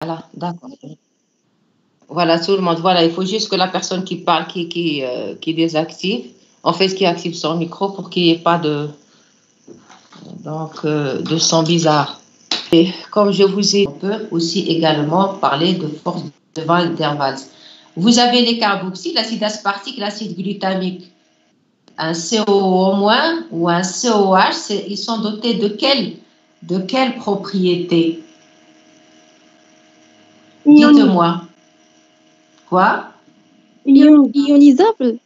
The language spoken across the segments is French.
Voilà, d'accord. Voilà, tout le monde. Voilà, il faut juste que la personne qui parle, qui désactive, en fait, qui active son micro pour qu'il n'y ait pas de son bizarre. Et comme je vous ai dit, on peut aussi également parler de force de Van der Waals. Vous avez les carboxyles, l'acide aspartique, l'acide glutamique. Un CO- ou un COH, ils sont dotés de quelle propriété? Dites-moi. Quoi? Ionisable.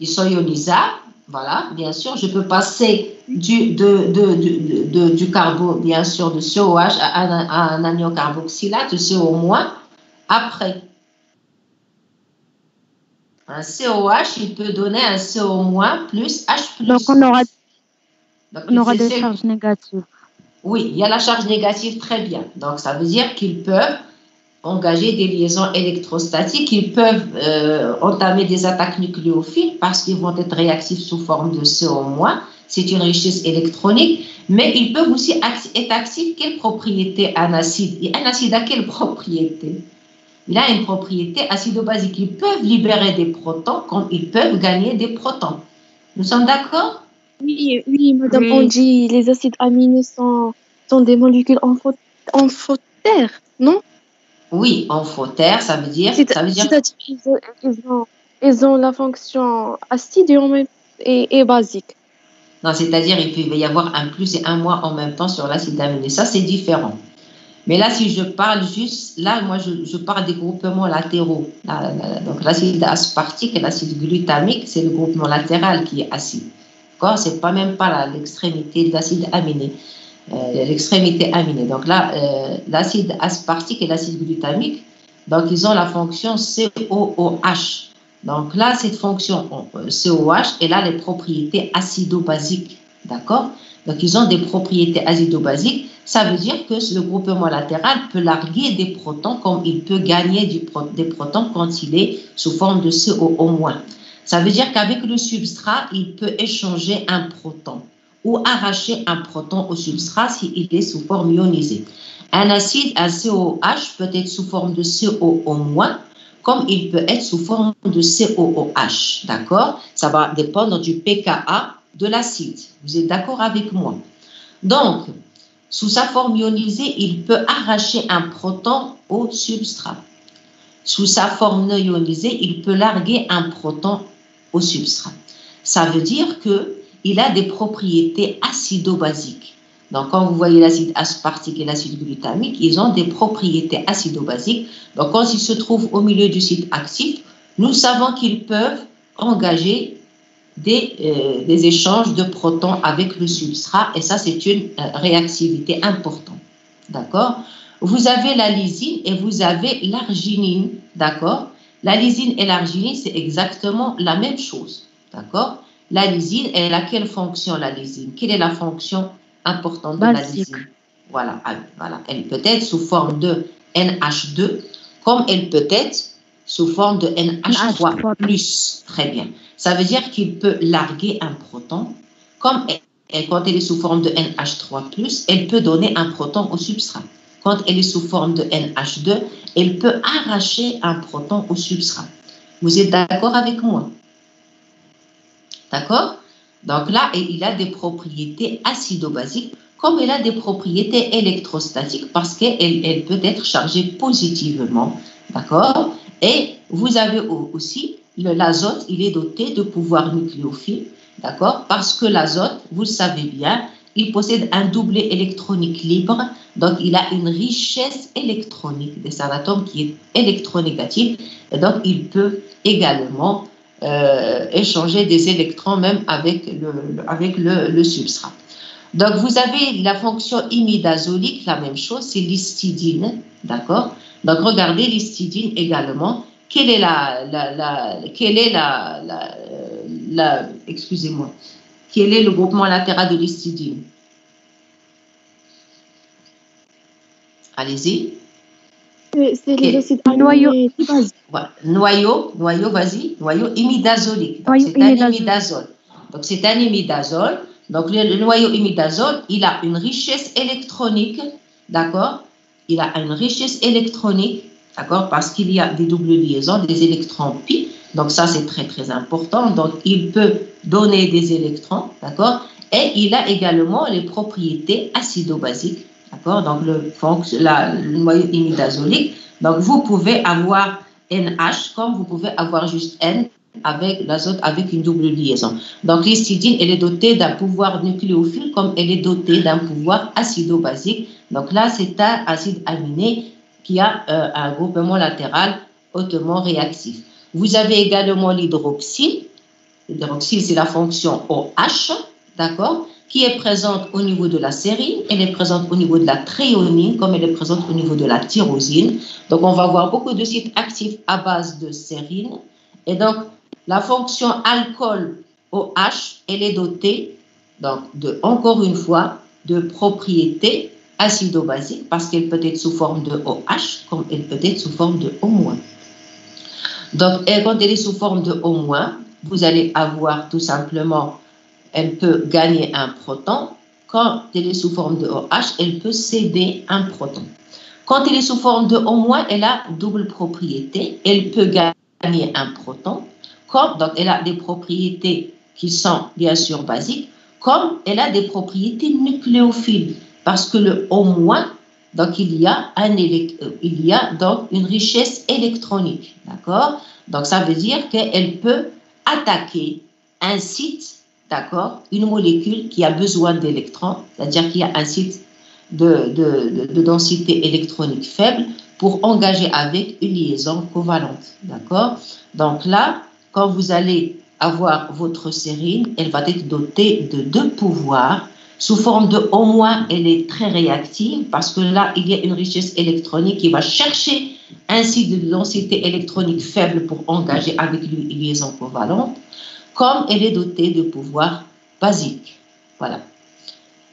Ils sont ionisables, voilà, bien sûr. Je peux passer du carbo, bien sûr, de COH à un anion carboxylate, de CO-, après. Un COH, il peut donner un CO- plus H+. Donc, on aura des charges négatives. Oui, il y a la charge négative, très bien. Donc, ça veut dire qu'ils peuvent engager des liaisons électrostatiques, ils peuvent entamer des attaques nucléophiles parce qu'ils vont être réactifs sous forme de CO-. C'est une richesse électronique, mais ils peuvent aussi être actifs. Quelle propriété un acide? Et un acide a quelle propriété? Il a une propriété acido-basique. Ils peuvent libérer des protons comme ils peuvent gagner des protons. Nous sommes d'accord? Oui, madame, on dit les acides aminés sont des molécules amphotères, non? Oui, amphotère, ça veut dire... C'est-à-dire qu'ils ont la fonction acide et basique. Non, c'est-à-dire qu'il peut y avoir un plus et un moins en même temps sur l'acide aminé. Ça, c'est différent. Mais là, si je parle juste, là, moi, je parle des groupements latéraux. Donc, l'acide aspartique et l'acide glutamique, c'est le groupement latéral qui est acide. D'accord? C'est pas même pas l'extrémité de l'acide aminé. L'extrémité aminée. Donc là, l'acide aspartique et l'acide glutamique, donc ils ont la fonction COOH. Donc là, cette fonction COH, elle a les propriétés acido-basiques. D'accord? Donc ils ont des propriétés acido-basiques. Ça veut dire que le groupement latéral peut larguer des protons comme il peut gagner des protons quand il est sous forme de COO-. Ça veut dire qu'avec le substrat, il peut échanger un proton ou arracher un proton au substrat s'il est sous forme ionisée. Un acide, un COH, peut être sous forme de COO-, comme il peut être sous forme de COOH. D'accord? Ça va dépendre du pKa de l'acide. Vous êtes d'accord avec moi? Donc, sous sa forme ionisée, il peut arracher un proton au substrat. Sous sa forme non ionisée, il peut larguer un proton au substrat. Ça veut dire qu'il a des propriétés acido-basiques. Donc, quand vous voyez l'acide aspartique et l'acide glutamique, ils ont des propriétés acido-basiques. Donc, quand ils se trouvent au milieu du site actif, nous savons qu'ils peuvent engager des échanges de protons avec le substrat. Et ça, c'est une réactivité importante. D'accord? Vous avez la lysine et vous avez l'arginine. D'accord? La lysine et l'arginine, c'est exactement la même chose. D'accord? La lysine, elle a quelle fonction, la lysine? Quelle est la fonction importante de la lysine? Voilà, voilà. Elle peut être sous forme de NH2, comme elle peut être sous forme de NH3+. Très bien. Ça veut dire qu'il peut larguer un proton, comme quand elle est sous forme de NH3+, elle peut donner un proton au substrat. Quand elle est sous forme de NH2, elle peut arracher un proton au substrat. Vous êtes d'accord avec moi? D'accord? Donc là, il a des propriétés acido-basiques, comme elle a des propriétés électrostatiques, parce qu'elle peut être chargée positivement. D'accord? Et vous avez aussi l'azote, il est doté de pouvoirs nucléophiles. D'accord? Parce que l'azote, vous le savez bien, il possède un doublet électronique libre, donc il a une richesse électronique des atomes qui est électronégative, et donc il peut également échanger des électrons même avec le substrat. Donc vous avez la fonction imidazolique, la même chose, c'est l'histidine, d'accord? Donc regardez l'histidine également. Quelle est excusez-moi, quel est le groupement latéral de l'histidine? Allez-y. C'est les acides aminés basiques. Voilà. Noyau, vas-y, noyau imidazolique. Donc c'est un imidazole. Donc c'est un imidazole. Donc le noyau imidazole, il a une richesse électronique, d'accord, il a une richesse électronique, d'accord, parce qu'il y a des doubles liaisons, des électrons pi. Donc, ça, c'est très, très important. Donc, il peut donner des électrons, d'accord, et il a également les propriétés acido-basiques, d'accord, donc le noyau imidazolique. Donc, vous pouvez avoir NH comme vous pouvez avoir juste N avec l'azote avec une double liaison. Donc, l'histidine, elle est dotée d'un pouvoir nucléophile comme elle est dotée d'un pouvoir acido-basique. Donc là, c'est un acide aminé qui a un groupement latéral hautement réactif. Vous avez également l'hydroxyle. L'hydroxyle, c'est la fonction OH, d'accord, qui est présente au niveau de la sérine, elle est présente au niveau de la thréonine, comme elle est présente au niveau de la tyrosine. Donc, on va avoir beaucoup de sites actifs à base de sérine. Et donc, la fonction alcool OH, elle est dotée, donc, encore une fois, de propriétés acido-basiques, parce qu'elle peut être sous forme de OH, comme elle peut être sous forme de O-. Donc, quand elle est sous forme de O-, vous allez avoir tout simplement, elle peut gagner un proton. Quand elle est sous forme de OH, elle peut céder un proton. Quand elle est sous forme de O-, elle a double propriété. Elle peut gagner un proton. Donc, elle a des propriétés qui sont bien sûr basiques, comme elle a des propriétés nucléophiles. Parce que le O-, donc il y a donc une richesse électronique. D'accord? Donc, ça veut dire qu'elle peut attaquer un site, d'accord, une molécule qui a besoin d'électrons, c'est-à-dire qu'il y a un site de densité électronique faible pour engager avec une liaison covalente, d'accord. Donc là, quand vous allez avoir votre sérine, elle va être dotée de 2 pouvoirs. Sous forme de O-, elle est très réactive parce que là, il y a une richesse électronique qui va chercher un site de densité électronique faible pour engager avec lui une liaison covalente, comme elle est dotée de pouvoirs basiques. Voilà.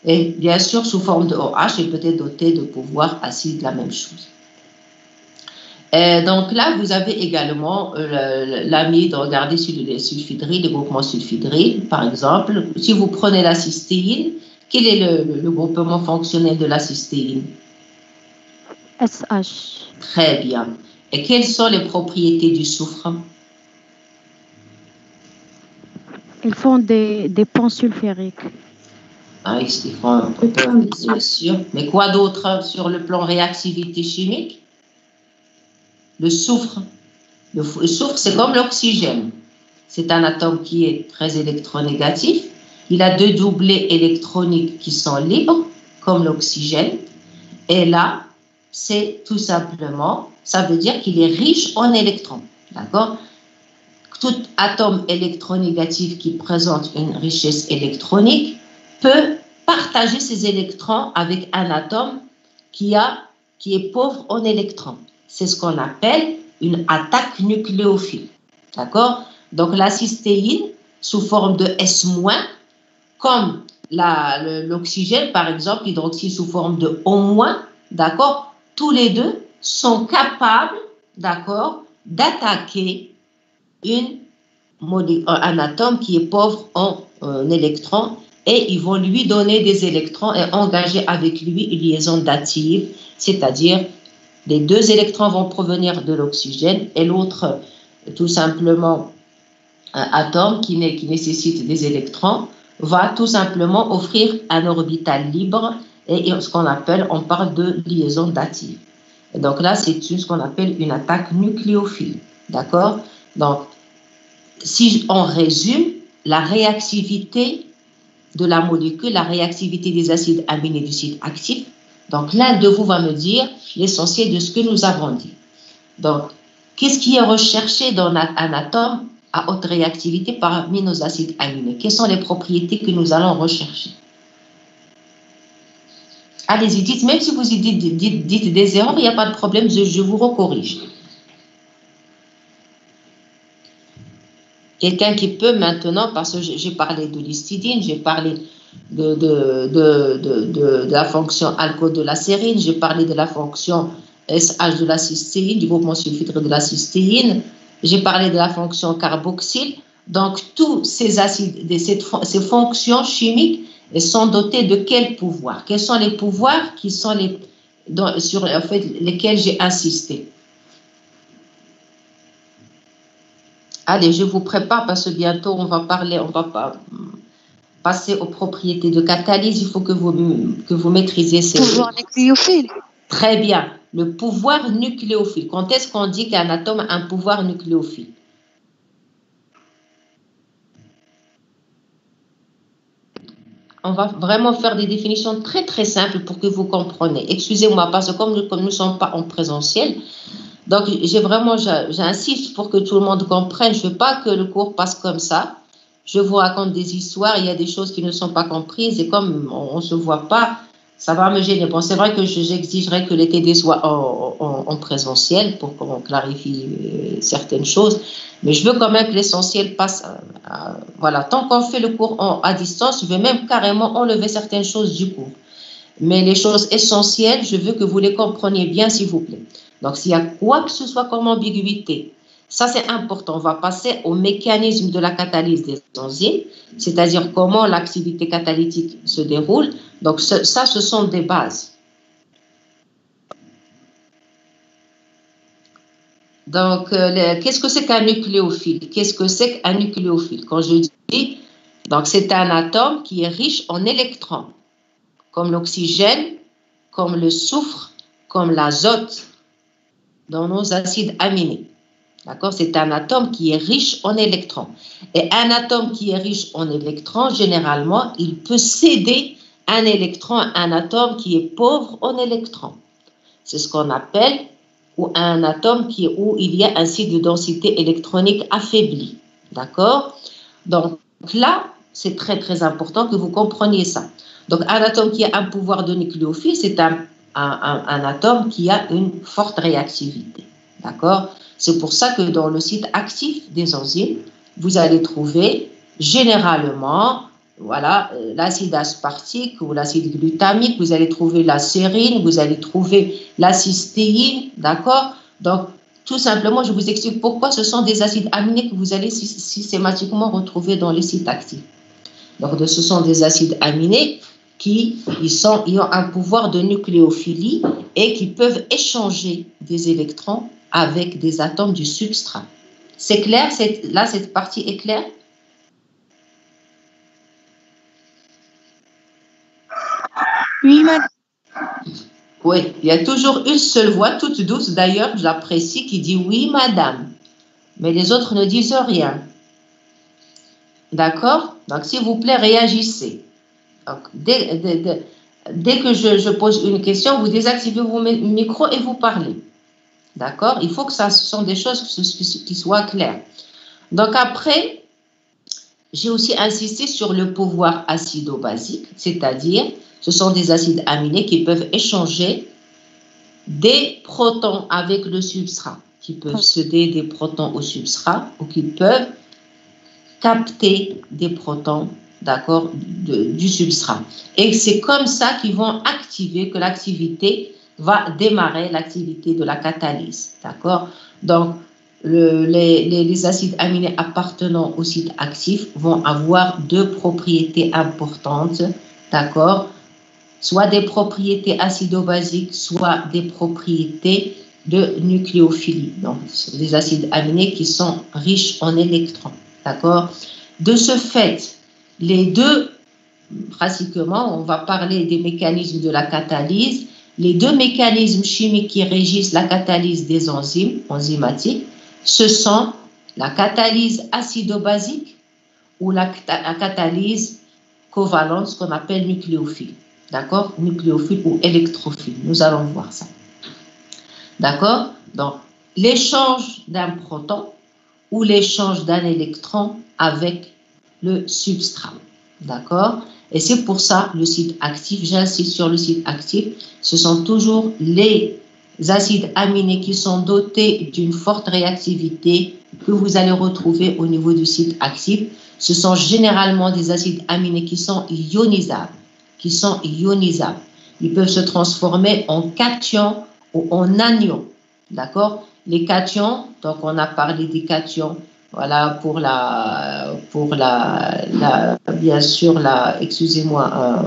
Et bien sûr, sous forme de OH, elle peut être dotée de pouvoirs acides, la même chose. Et donc là, vous avez également l'amide, regardez sur les sulfhydryles, les groupements sulfhydryles, par exemple. Si vous prenez la cystéine, quel est le groupement fonctionnel de la cystéine? SH. Très bien. Et quelles sont les propriétés du soufre? Ils font des ponts sulfuriques. Ah, ils font un peu, bien sûr. Mais quoi d'autre sur le plan réactivité chimique? Le soufre. Le soufre, c'est comme l'oxygène. C'est un atome qui est très électronégatif. Il a 2 doublés électroniques qui sont libres, comme l'oxygène. Et là, c'est tout simplement, ça veut dire qu'il est riche en électrons. D'accord? Tout atome électronégatif qui présente une richesse électronique peut partager ses électrons avec un atome qui est pauvre en électrons. C'est ce qu'on appelle une attaque nucléophile. D'accord? Donc, la cystéine, sous forme de S-, comme l'oxygène, par exemple, l'hydroxyle sous forme de O-, d'accord? Tous les deux sont capables, d'accord, d'attaquer un atome qui est pauvre en électrons, et ils vont lui donner des électrons et engager avec lui une liaison dative, c'est-à-dire les 2 électrons vont provenir de l'oxygène et l'autre, tout simplement, un atome qui nécessite des électrons, va tout simplement offrir un orbital libre et ce qu'on appelle, on parle de liaison dative. Et donc là, c'est ce qu'on appelle une attaque nucléophile. D'accord? Donc, si on résume, la réactivité de la molécule, la réactivité des acides aminés du site actif. Donc, l'un de vous va me dire l'essentiel de ce que nous avons dit. Donc, qu'est-ce qui est recherché dans un atome à haute réactivité parmi nos acides aminés? Quelles sont les propriétés que nous allons rechercher? Allez-y, dites, même si vous dites des erreurs, il n'y a pas de problème, je vous recorrige. Quelqu'un qui peut maintenant, parce que j'ai parlé de l'histidine, j'ai parlé de la fonction alcool de la sérine, j'ai parlé de la fonction SH de la cystéine, du groupement sulfhydride de la cystéine, j'ai parlé de la fonction carboxyle. Donc, tous ces acides, ces fonctions chimiques sont dotées de quels pouvoirs? Quels sont les pouvoirs qui sont sur en fait, lesquels j'ai insisté. Allez, je vous prépare parce que bientôt on va passer aux propriétés de catalyse. Il faut que vous maîtrisiez ces... Pouvoir nucléophile. Très bien. Le pouvoir nucléophile. Quand est-ce qu'on dit qu'un atome a un pouvoir nucléophile? On va vraiment faire des définitions très très simples pour que vous compreniez. Excusez-moi parce que comme nous ne sommes pas en présentiel, donc j'insiste pour que tout le monde comprenne. Je ne veux pas que le cours passe comme ça. Je vous raconte des histoires, il y a des choses qui ne sont pas comprises et comme on ne se voit pas, ça va me gêner. Bon, c'est vrai que j'exigerais que les TD soient en présentiel pour qu'on clarifie certaines choses, mais je veux quand même que l'essentiel passe. Voilà, tant qu'on fait le cours à distance, je vais même carrément enlever certaines choses du cours. Mais les choses essentielles, je veux que vous les compreniez bien, s'il vous plaît. Donc, s'il y a quoi que ce soit comme ambiguïté, ça c'est important. On va passer au mécanisme de la catalyse des enzymes, c'est-à-dire comment l'activité catalytique se déroule. Donc, ça, ce sont des bases. Donc, qu'est-ce que c'est qu'un nucléophile? Qu'est-ce que c'est qu'un nucléophile? Quand je dis, donc c'est un atome qui est riche en électrons, comme l'oxygène, comme le soufre, comme l'azote dans nos acides aminés. D'accord? C'est un atome qui est riche en électrons. Et un atome qui est riche en électrons, généralement, il peut céder un électron à un atome qui est pauvre en électrons. C'est ce qu'on appelle ou un atome où il y a un site de densité électronique affaibli. D'accord? Donc là, c'est très très important que vous compreniez ça. Donc un atome qui a un pouvoir de nucléophile, c'est un atome qui a une forte réactivité. D'accord? C'est pour ça que dans le site actif des enzymes, vous allez trouver généralement voilà, l'acide aspartique ou l'acide glutamique, vous allez trouver la sérine, vous allez trouver la cystéine, d'accord? Donc, tout simplement, je vous explique pourquoi ce sont des acides aminés que vous allez systématiquement retrouver dans les sites actifs. Donc, ce sont des acides aminés qui ont un pouvoir de nucléophilie et qui peuvent échanger des électrons avec des atomes du substrat. C'est clair? Là, cette partie est claire? Oui, madame. Oui, il y a toujours une seule voix, toute douce d'ailleurs, je l'apprécie, qui dit oui, madame. Mais les autres ne disent rien. D'accord? Donc, s'il vous plaît, réagissez. Donc, dès que je pose une question, vous désactivez vos micros et vous parlez. D'accord? Il faut que ce sont des choses qui soient claires. Donc, après, j'ai aussi insisté sur le pouvoir acido-basique, c'est-à-dire ce sont des acides aminés qui peuvent échanger des protons avec le substrat, qui peuvent céder des protons au substrat ou qui peuvent capter des protons, d'accord, du substrat. Et c'est comme ça qu'ils vont activer, que l'activité va démarrer, l'activité de la catalyse, d'accord. Donc, les acides aminés appartenant au site actif vont avoir deux propriétés importantes, d'accord, soit des propriétés acido-basiques, soit des propriétés de nucléophilie. Donc, c'est des acides aminés qui sont riches en électrons, d'accord. De ce fait, les deux, pratiquement, on va parler des mécanismes de la catalyse. Les deux mécanismes chimiques qui régissent la catalyse des enzymes enzymatiques, ce sont la catalyse acido-basique ou la catalyse covalente, ce qu'on appelle nucléophile. D'accord? Nucléophile ou électrophile. Nous allons voir ça. D'accord? Donc, l'échange d'un proton ou l'échange d'un électron avec le substrat. D'accord? Et c'est pour ça le site actif, j'insiste sur le site actif, ce sont toujours les acides aminés qui sont dotés d'une forte réactivité que vous allez retrouver au niveau du site actif. Ce sont généralement des acides aminés qui sont ionisables. Ils peuvent se transformer en cations ou en anions. D'accord? Les cations, donc on a parlé des cations, voilà, bien sûr, excusez-moi,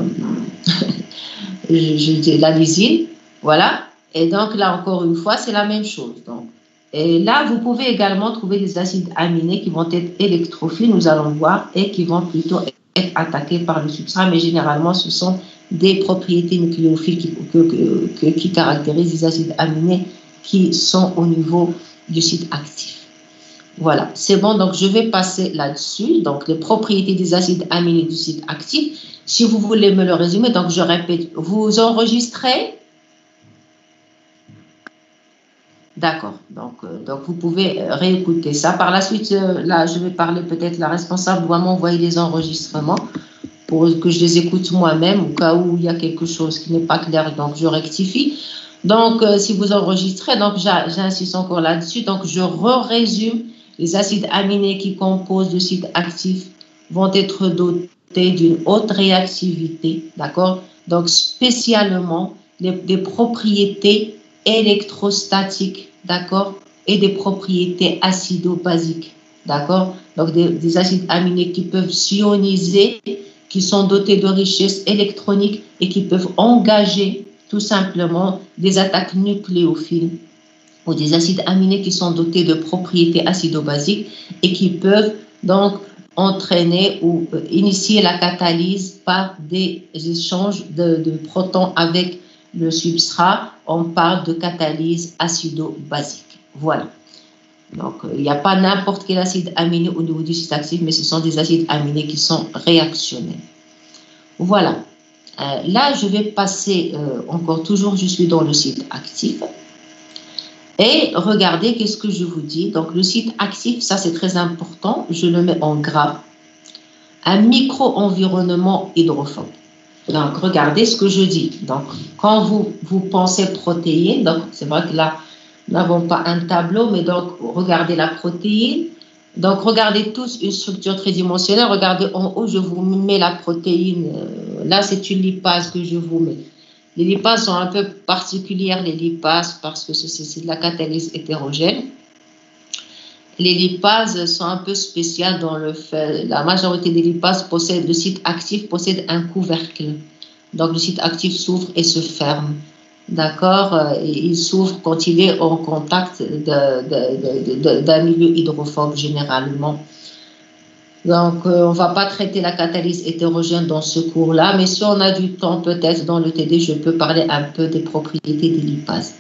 la lysine. Voilà. Et donc là, encore une fois, c'est la même chose. Donc, et là, vous pouvez également trouver des acides aminés qui vont être électrophiles, nous allons voir, et qui vont plutôt être attaqués par le substrat. Mais généralement, ce sont des propriétés nucléophiles qui caractérisent les acides aminés qui sont au niveau du site actif. Voilà, c'est bon. Donc, je vais passer là-dessus. Donc, les propriétés des acides aminés du site actif. Si vous voulez me le résumer, donc je répète, vous enregistrez. D'accord, donc vous pouvez réécouter ça. Par la suite, là, je vais parler peut-être, la responsable doit m'envoyer les enregistrements pour que je les écoute moi-même au cas où il y a quelque chose qui n'est pas clair, donc je rectifie. Donc, si vous enregistrez, donc j'insiste encore là-dessus, donc je résume les acides aminés qui composent le site actif vont être dotés d'une haute réactivité, d'accord? Donc, spécialement des propriétés électrostatiques, d'accord, et des propriétés acido-basiques, d'accord. Donc des acides aminés qui peuvent s'ioniser, qui sont dotés de richesses électroniques et qui peuvent engager tout simplement des attaques nucléophiles, ou des acides aminés qui sont dotés de propriétés acido-basiques et qui peuvent donc entraîner ou initier la catalyse par des échanges de protons avec le substrat. On parle de catalyse acido-basique. Voilà. Donc, il n'y a pas n'importe quel acide aminé au niveau du site actif, mais ce sont des acides aminés qui sont réactionnels. Voilà. Là, je vais passer encore toujours, je suis dans le site actif. Et regardez, qu'est-ce que je vous dis. Donc, le site actif, ça c'est très important, je le mets en gras. Un micro-environnement hydrophobe. Donc, regardez ce que je dis. Donc, quand vous pensez protéine, donc c'est vrai que là, nous n'avons pas un tableau, mais donc, regardez la protéine. Donc, regardez tous une structure tridimensionnelle. Regardez en haut, je vous mets la protéine. Là, c'est une lipase que je vous mets. Les lipases sont un peu particulières, les lipases, parce que c'est de la catalyse hétérogène. Les lipases sont un peu spéciales dans le fait, la majorité des lipases possèdent, le site actif possède un couvercle. Donc le site actif s'ouvre et se ferme. D'accord? Il s'ouvre quand il est en contact d'un milieu hydrophobe généralement. Donc, on ne va pas traiter la catalyse hétérogène dans ce cours-là, mais si on a du temps, peut-être dans le TD, je peux parler un peu des propriétés des lipases.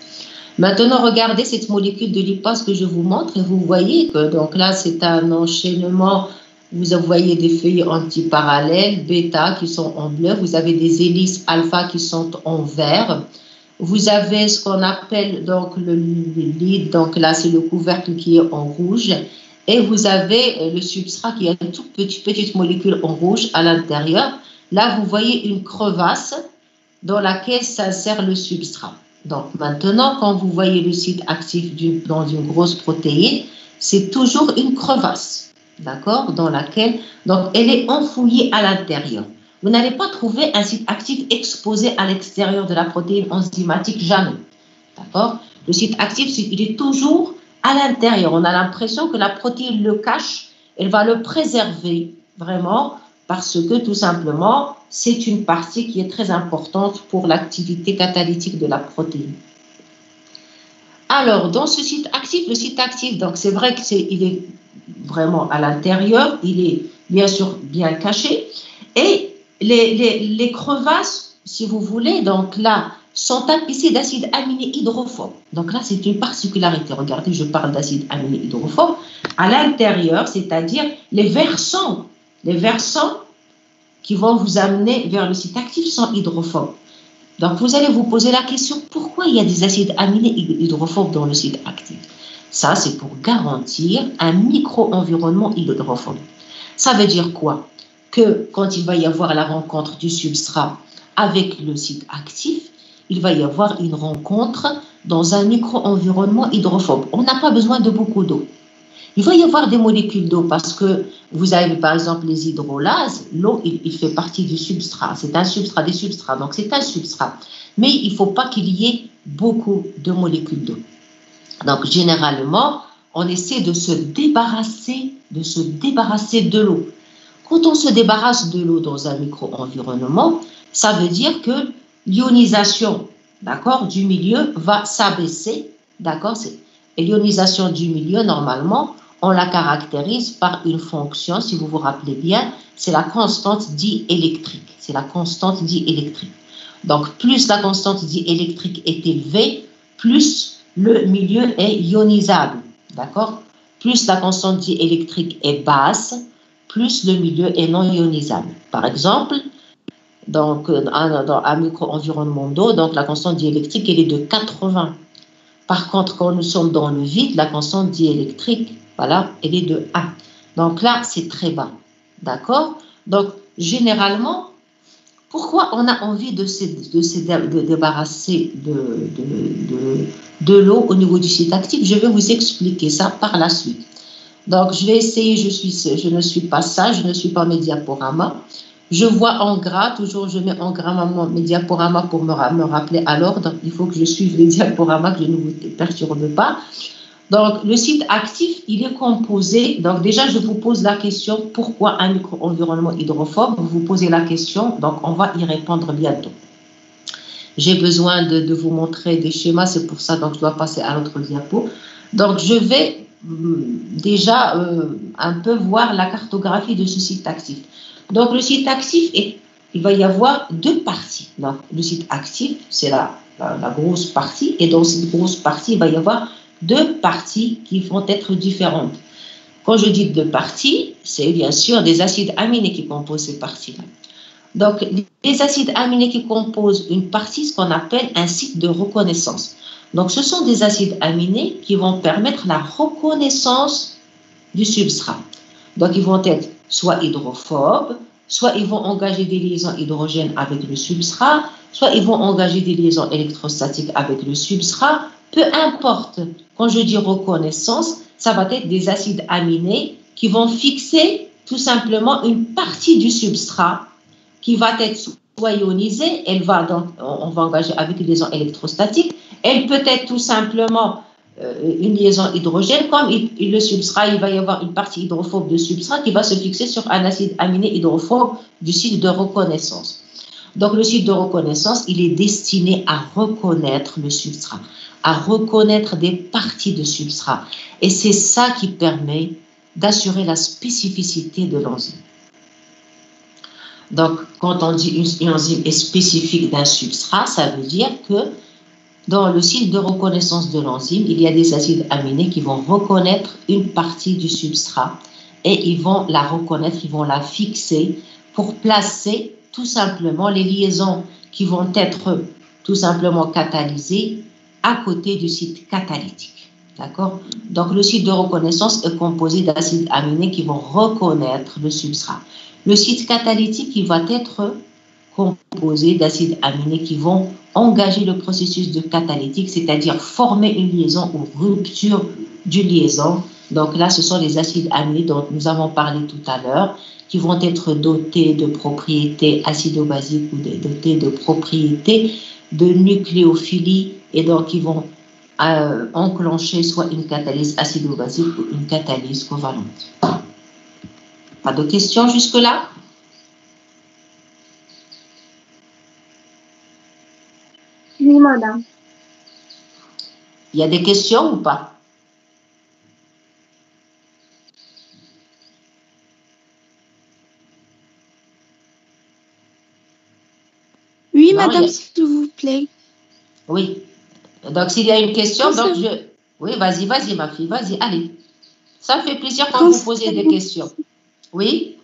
Maintenant, regardez cette molécule de lipase que je vous montre et vous voyez que donc là, c'est un enchaînement. Vous voyez des feuilles antiparallèles, bêta qui sont en bleu. Vous avez des hélices alpha qui sont en vert. Vous avez ce qu'on appelle donc le lead. Donc là, c'est le couvercle qui est en rouge. Et vous avez le substrat qui a une toute petite molécule en rouge à l'intérieur. Là, vous voyez une crevasse dans laquelle s'insère le substrat. Donc maintenant, quand vous voyez le site actif dans une grosse protéine, c'est toujours une crevasse, d'accord, dans laquelle, donc elle est enfouie à l'intérieur. Vous n'allez pas trouver un site actif exposé à l'extérieur de la protéine enzymatique, jamais, d'accord. Le site actif, il est toujours à l'intérieur. On a l'impression que la protéine le cache, elle va le préserver vraiment parce que tout simplement, c'est une partie qui est très importante pour l'activité catalytique de la protéine. Alors, dans ce site actif, le site actif, donc c'est vrai qu'il est vraiment à l'intérieur, il est bien sûr bien caché, et les crevasses, si vous voulez, donc là, sont tapissées d'acides aminés hydrophobes. Donc là, c'est une particularité. Regardez, je parle d'acides aminés hydrophobes. À l'intérieur, c'est-à-dire les versants qui vont vous amener vers le site actif sont hydrophobes. Donc, vous allez vous poser la question, pourquoi il y a des acides aminés hydrophobes dans le site actif? Ça, c'est pour garantir un micro-environnement hydrophobe. Ça veut dire quoi? Que quand il va y avoir la rencontre du substrat avec le site actif, il va y avoir une rencontre dans un micro-environnement hydrophobe. On n'a pas besoin de beaucoup d'eau. Il va y avoir des molécules d'eau parce que vous avez par exemple les hydrolases. L'eau, il fait partie du substrat. C'est un substrat, des substrats. Donc c'est un substrat. Mais il ne faut pas qu'il y ait beaucoup de molécules d'eau. Donc généralement, on essaie de se débarrasser de l'eau. Quand on se débarrasse de l'eau dans un micro-environnement, ça veut dire que l'ionisation d'accord, du milieu va s'abaisser, d'accord. Et l'ionisation du milieu, normalement, on la caractérise par une fonction, si vous vous rappelez bien, c'est la constante diélectrique. C'est la constante diélectrique. Donc, plus la constante diélectrique est élevée, plus le milieu est ionisable, d'accord. Plus la constante diélectrique est basse, plus le milieu est non ionisable. Par exemple, donc, dans un micro-environnement d'eau, donc la constante diélectrique elle est de 80. Par contre, quand nous sommes dans le vide, la constante diélectrique, voilà, elle est de 1. Donc là, c'est très bas. D'accord. Donc, généralement, pourquoi on a envie de se débarrasser de l'eau au niveau du site actif? Je vais vous expliquer ça par la suite. Donc, je vais essayer, je ne suis pas ça, je ne suis pas mes diaporamas. Je vois en gras, toujours je mets en gras mes diaporamas pour me rappeler à l'ordre. Il faut que je suive les diaporamas, que je ne vous perturbe pas. Donc, le site actif, il est composé. Donc, déjà, je vous pose la question, pourquoi un micro-environnement hydrophobe? Vous vous posez la question, donc on va y répondre bientôt. J'ai besoin de vous montrer des schémas, c'est pour ça, donc je dois passer à l'autre diapo. Donc, je vais déjà un peu voir la cartographie de ce site actif. Donc, le site actif, il va y avoir deux parties. Donc, le site actif, c'est la grosse partie. Et dans cette grosse partie, il va y avoir deux parties qui vont être différentes. Quand je dis deux parties, c'est bien sûr des acides aminés qui composent ces parties-là. Donc, les acides aminés qui composent une partie, ce qu'on appelle un site de reconnaissance. Donc, ce sont des acides aminés qui vont permettre la reconnaissance du substrat. Donc, ils vont être soit hydrophobes, soit ils vont engager des liaisons hydrogènes avec le substrat, soit ils vont engager des liaisons électrostatiques avec le substrat. Peu importe, quand je dis reconnaissance, ça va être des acides aminés qui vont fixer tout simplement une partie du substrat qui va être soit ionisée, on va engager avec une liaison électrostatique, elle peut être tout simplement une liaison hydrogène, comme le substrat, il va y avoir une partie hydrophobe de substrat qui va se fixer sur un acide aminé hydrophobe du site de reconnaissance. Donc, le site de reconnaissance, il est destiné à reconnaître le substrat, à reconnaître des parties de substrat. Et c'est ça qui permet d'assurer la spécificité de l'enzyme. Donc, quand on dit une enzyme est spécifique d'un substrat, ça veut dire que dans le site de reconnaissance de l'enzyme, il y a des acides aminés qui vont reconnaître une partie du substrat et ils vont la reconnaître, ils vont la fixer pour placer tout simplement les liaisons qui vont être tout simplement catalysées à côté du site catalytique. D'accord? Donc, le site de reconnaissance est composé d'acides aminés qui vont reconnaître le substrat. Le site catalytique, il va être composé d'acides aminés qui vont engager le processus de catalytique, c'est-à-dire former une liaison ou rupture d'une liaison. Donc là, ce sont les acides aminés dont nous avons parlé tout à l'heure, qui vont être dotés de propriétés acido-basiques ou dotés de propriétés de nucléophilie, et donc ils vont enclencher soit une catalyse acido-basique ou une catalyse covalente. Pas de questions jusque-là? Oui, madame. Il y a des questions ou pas? Oui, non, madame, s'il vous plaît. Oui. Donc, s'il y a une question, Oui, vas-y, ma fille, vas-y, allez. Ça fait plaisir quand vous posez des questions. Oui?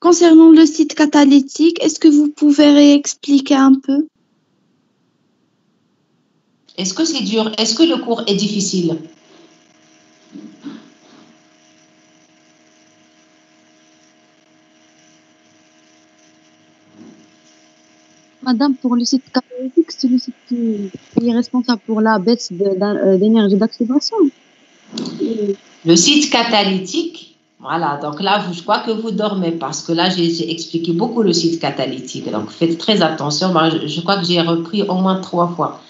Concernant le site catalytique, est-ce que vous pouvez réexpliquer un peu? Est-ce que c'est dur? Est-ce que le cours est difficile? Madame, pour le site catalytique, c'est le site qui est responsable pour la baisse d'énergie d'oxydation. Le site catalytique, voilà, donc là, je crois que vous dormez parce que là, j'ai expliqué beaucoup le site catalytique. Donc, faites très attention. Moi, je crois que j'ai repris au moins 3 fois.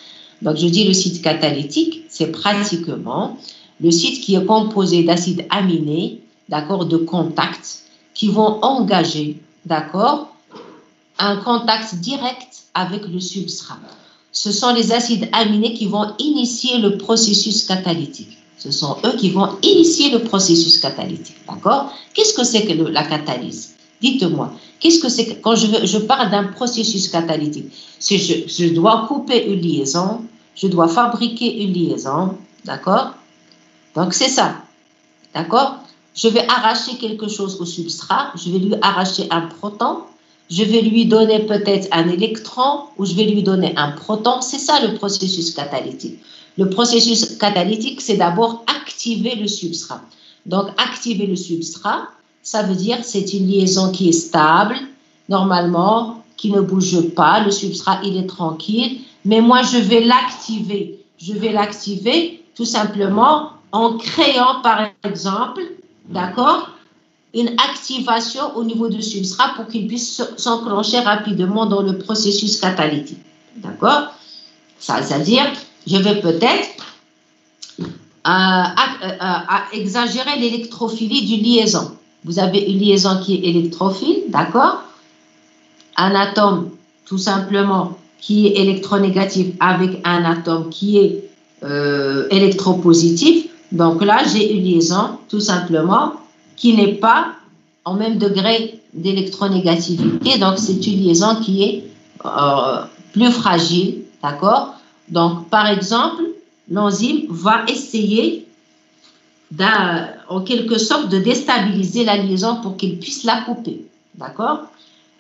Donc, je dis le site catalytique, c'est pratiquement le site qui est composé d'acides aminés, d'accord, de contact, qui vont engager, d'accord, un contact direct avec le substrat. ce sont les acides aminés qui vont initier le processus catalytique. Ce sont eux qui vont initier le processus catalytique. D'accord? Qu'est-ce que c'est que la catalyse? Dites-moi, qu'est-ce que c'est que quand je parle d'un processus catalytique? C'est je dois couper une liaison, je dois fabriquer une liaison. D'accord? Donc, c'est ça. D'accord? Je vais arracher quelque chose au substrat, je vais lui arracher un proton, je vais lui donner peut-être un électron ou je vais lui donner un proton. C'est ça le processus catalytique. Le processus catalytique, c'est d'abord activer le substrat. Donc, activer le substrat, ça veut dire c'est une liaison qui est stable, normalement, qui ne bouge pas. Le substrat, il est tranquille, mais moi, je vais l'activer. Je vais l'activer tout simplement en créant, par exemple, d'accord, une activation au niveau du substrat pour qu'il puisse s'enclencher rapidement dans le processus catalytique. D'accord? C'est-à-dire, je vais peut-être exagérer l'électrophilie d'une liaison. Vous avez une liaison qui est électrophile, d'accord? Un atome, tout simplement, qui est électronégatif avec un atome qui est électropositif. Donc là, j'ai une liaison, tout simplement, qui n'est pas au même degré d'électronégativité. Donc, c'est une liaison qui est plus fragile, d'accord? Donc, par exemple, l'enzyme va essayer en quelque sorte de déstabiliser la liaison pour qu'il puisse la couper, d'accord?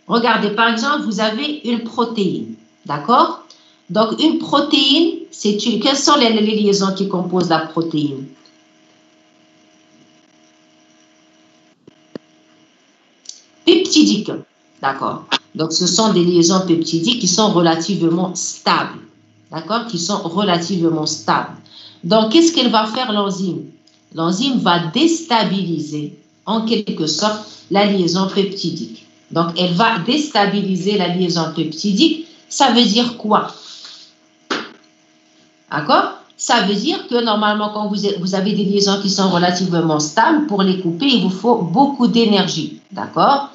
Regardez, par exemple, vous avez une protéine, d'accord? Donc, une protéine, quelles sont les liaisons qui composent la protéine? Peptidiques, d'accord? Donc, ce sont des liaisons peptidiques qui sont relativement stables, d'accord? Qui sont relativement stables. Donc, qu'est-ce qu'elle va faire, l'enzyme? L'enzyme va déstabiliser, en quelque sorte, la liaison peptidique. Donc, elle va déstabiliser la liaison peptidique. Ça veut dire quoi? D'accord? Ça veut dire que normalement, quand vous avez des liaisons qui sont relativement stables, pour les couper, il vous faut beaucoup d'énergie. D'accord?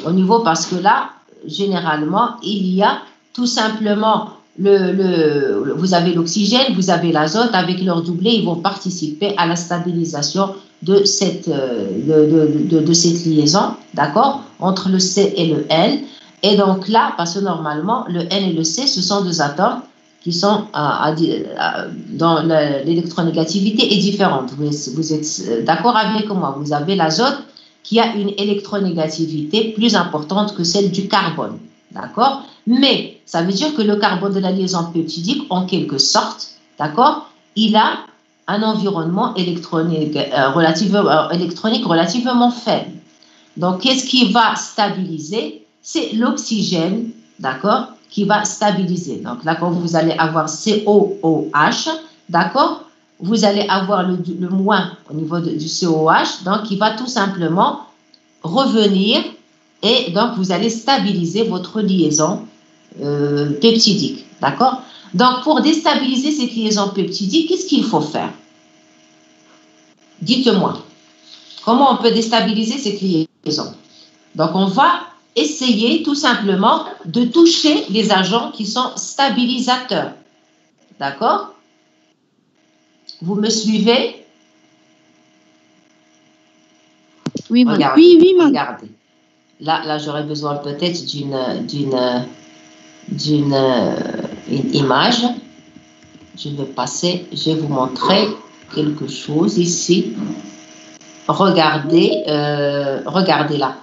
Au niveau, parce que là, généralement, il y a tout simplement, vous avez l'oxygène, vous avez l'azote, avec leur doublé, ils vont participer à la stabilisation de cette liaison, d'accord, entre le C et le L. Et donc là, parce que normalement, le N et le C, ce sont deux atomes qui sont dans l'électronégativité est différente. Vous êtes d'accord avec moi? Vous avez l'azote qui a une électronégativité plus importante que celle du carbone. D'accord? Mais ça veut dire que le carbone de la liaison peptidique, en quelque sorte, d'accord, il a un environnement électronique relativement faible. Donc, qu'est-ce qui va stabiliser? C'est l'oxygène, d'accord, qui va stabiliser. Donc là, quand vous allez avoir COOH, d'accord, vous allez avoir le moins au niveau du COH, donc il va tout simplement revenir et donc vous allez stabiliser votre liaison peptidique, d'accord? Donc pour déstabiliser cette liaison peptidique, qu'est-ce qu'il faut faire? Dites-moi, comment on peut déstabiliser cette liaison? Donc on va essayer tout simplement de toucher les agents qui sont stabilisateurs, d'accord? Vous me suivez? Oui, madame. Oui, oui, madame. Regardez. Là j'aurais besoin peut-être d'une image. Je vais vous montrer quelque chose ici. Regardez, regardez là.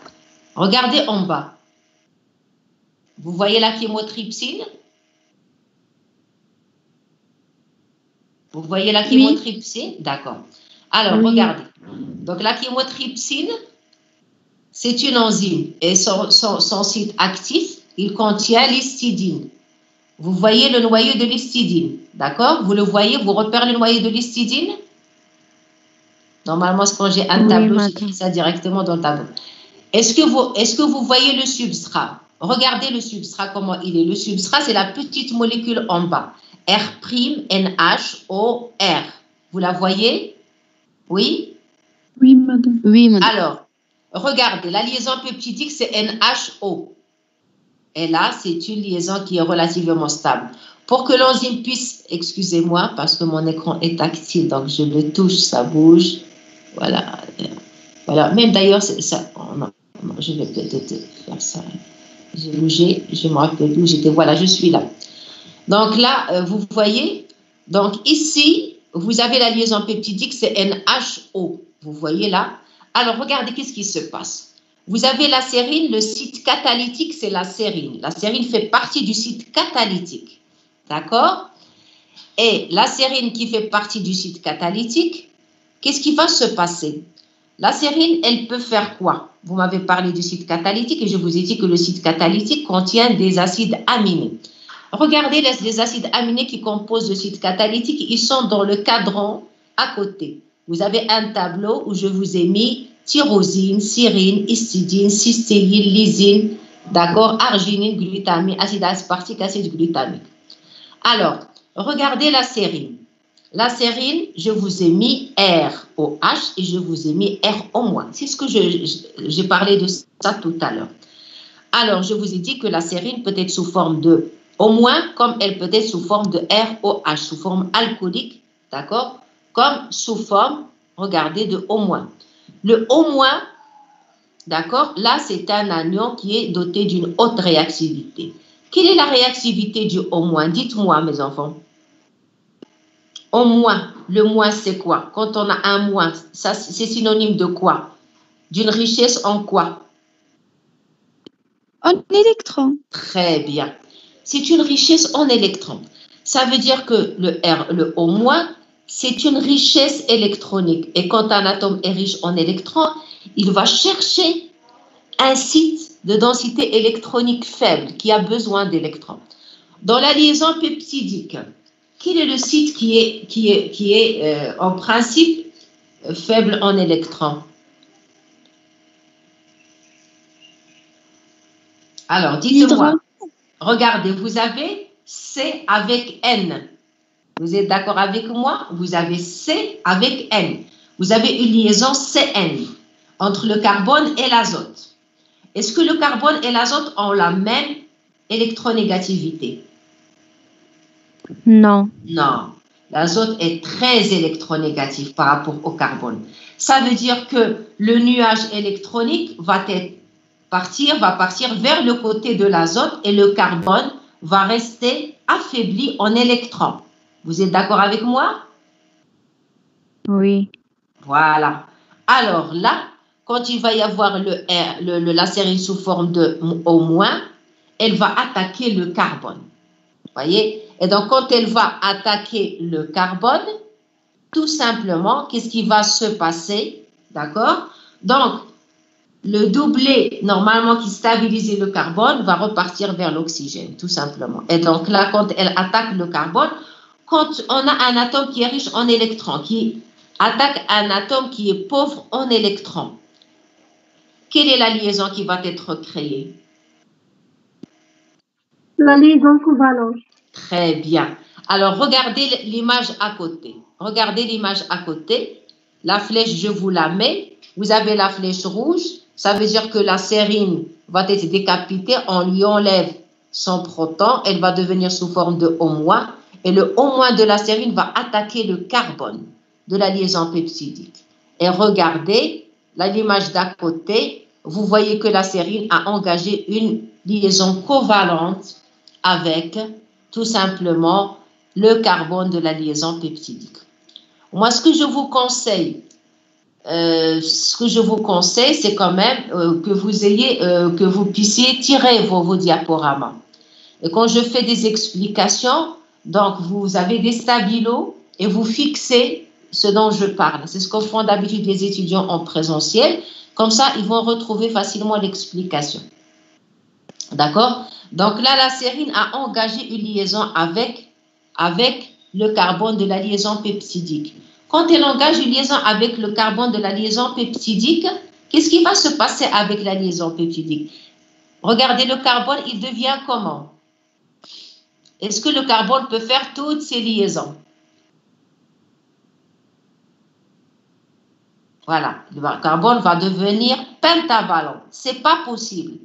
Regardez en bas. Vous voyez la chymotrypsine? Vous voyez la chymotrypsine? Oui. D'accord. Alors, oui. Regardez. Donc, la chymotrypsine, c'est une enzyme. Et son site actif, il contient l'histidine. Vous voyez le noyau de l'histidine. D'accord? Vous le voyez, vous repérez le noyau de l'histidine? Normalement, quand j'ai un tableau, j'écris ça directement dans le tableau. Est-ce que vous voyez le substrat? Regardez le substrat, comment il est. Le substrat, c'est la petite molécule en bas. R'-NHOR. Vous la voyez? Oui? Oui, madame. Oui, madame. Alors, regardez, la liaison peptidique, c'est NHO. Et là, c'est une liaison qui est relativement stable. Pour que l'enzyme puisse, excusez-moi, parce que mon écran est tactile, donc je le touche, ça bouge. Voilà. Voilà. Même d'ailleurs, ça, oh non, non, je vais peut-être faire ça. J'ai bougé, je me rappelle où j'étais. Voilà, je suis là. Donc là, vous voyez, donc ici, vous avez la liaison peptidique, c'est NHO. Vous voyez là. Alors, regardez, qu'est-ce qui se passe. Vous avez la sérine, le site catalytique, c'est la sérine. La sérine fait partie du site catalytique. D'accord? Et la sérine qui fait partie du site catalytique, qu'est-ce qui va se passer? La sérine, elle peut faire quoi? Vous m'avez parlé du site catalytique et je vous ai dit que le site catalytique contient des acides aminés. Regardez les acides aminés qui composent le site catalytique, ils sont dans le cadran à côté. Vous avez un tableau où je vous ai mis tyrosine, sérine, histidine, cystéine, lysine, d'accord, arginine, glutamine, acide aspartique, acide glutamique. Alors, regardez la sérine. La sérine, je vous ai mis ROH et je vous ai mis RO-. C'est ce que j'ai parlé de ça tout à l'heure. Alors, je vous ai dit que la sérine peut être sous forme de O-, comme elle peut être sous forme de ROH, sous forme alcoolique, d'accord, comme sous forme, regardez, de O-. Le O-, d'accord, là, c'est un anion qui est doté d'une haute réactivité. Quelle est la réactivité du O-? Dites-moi, mes enfants. O-, le moins, c'est quoi? Quand on a un moins, ça, c'est synonyme de quoi? D'une richesse en quoi? En électrons. Très bien. C'est une richesse en électrons. Ça veut dire que le O-, c'est une richesse électronique. Et quand un atome est riche en électrons, il va chercher un site de densité électronique faible qui a besoin d'électrons. Dans la liaison peptidique, quel est le site qui est en principe faible en électrons? Alors, dites-moi. Regardez, vous avez C avec N. Vous êtes d'accord avec moi? Vous avez C avec N. Vous avez une liaison CN entre le carbone et l'azote. Est-ce que le carbone et l'azote ont la même électronégativité? Non. Non. L'azote est très électronégatif par rapport au carbone. Ça veut dire que le nuage électronique va partir vers le côté de l'azote et le carbone va rester affaibli en électrons. Vous êtes d'accord avec moi? Oui. Voilà. Alors là, quand il va y avoir la sérine sous forme de O-, elle va attaquer le carbone. Voyez? Et donc, quand elle va attaquer le carbone, tout simplement, qu'est-ce qui va se passer? D'accord? Donc, le doublet, normalement, qui stabilisait le carbone, va repartir vers l'oxygène, tout simplement. Et donc là, quand elle attaque le carbone, quand on a un atome qui est riche en électrons, qui attaque un atome qui est pauvre en électrons, quelle est la liaison qui va être créée? La liaison covalente. Très bien. Alors, regardez l'image à côté. Regardez l'image à côté. La flèche, je vous la mets. Vous avez la flèche rouge. Ça veut dire que la sérine va être décapitée. On lui enlève son proton. Elle va devenir sous forme de O-. Et le O- de la sérine va attaquer le carbone de la liaison peptidique. Et regardez l'image d'à côté. Vous voyez que la sérine a engagé une liaison covalente avec tout simplement le carbone de la liaison peptidique. Moi, ce que je vous conseille, c'est quand même que vous puissiez tirer vos diaporamas. Et quand je fais des explications, donc vous avez des stabilos et vous fixez ce dont je parle. C'est ce que font d'habitude les étudiants en présentiel. Comme ça, ils vont retrouver facilement l'explication. D'accord? Donc là, la sérine a engagé une liaison avec le carbone de la liaison peptidique. Quand elle engage une liaison avec le carbone de la liaison peptidique, qu'est-ce qui va se passer avec la liaison peptidique? Regardez, le carbone, il devient comment? Est-ce que le carbone peut faire toutes ces liaisons? Voilà, le carbone va devenir pentavalent. Ce n'est pas possible.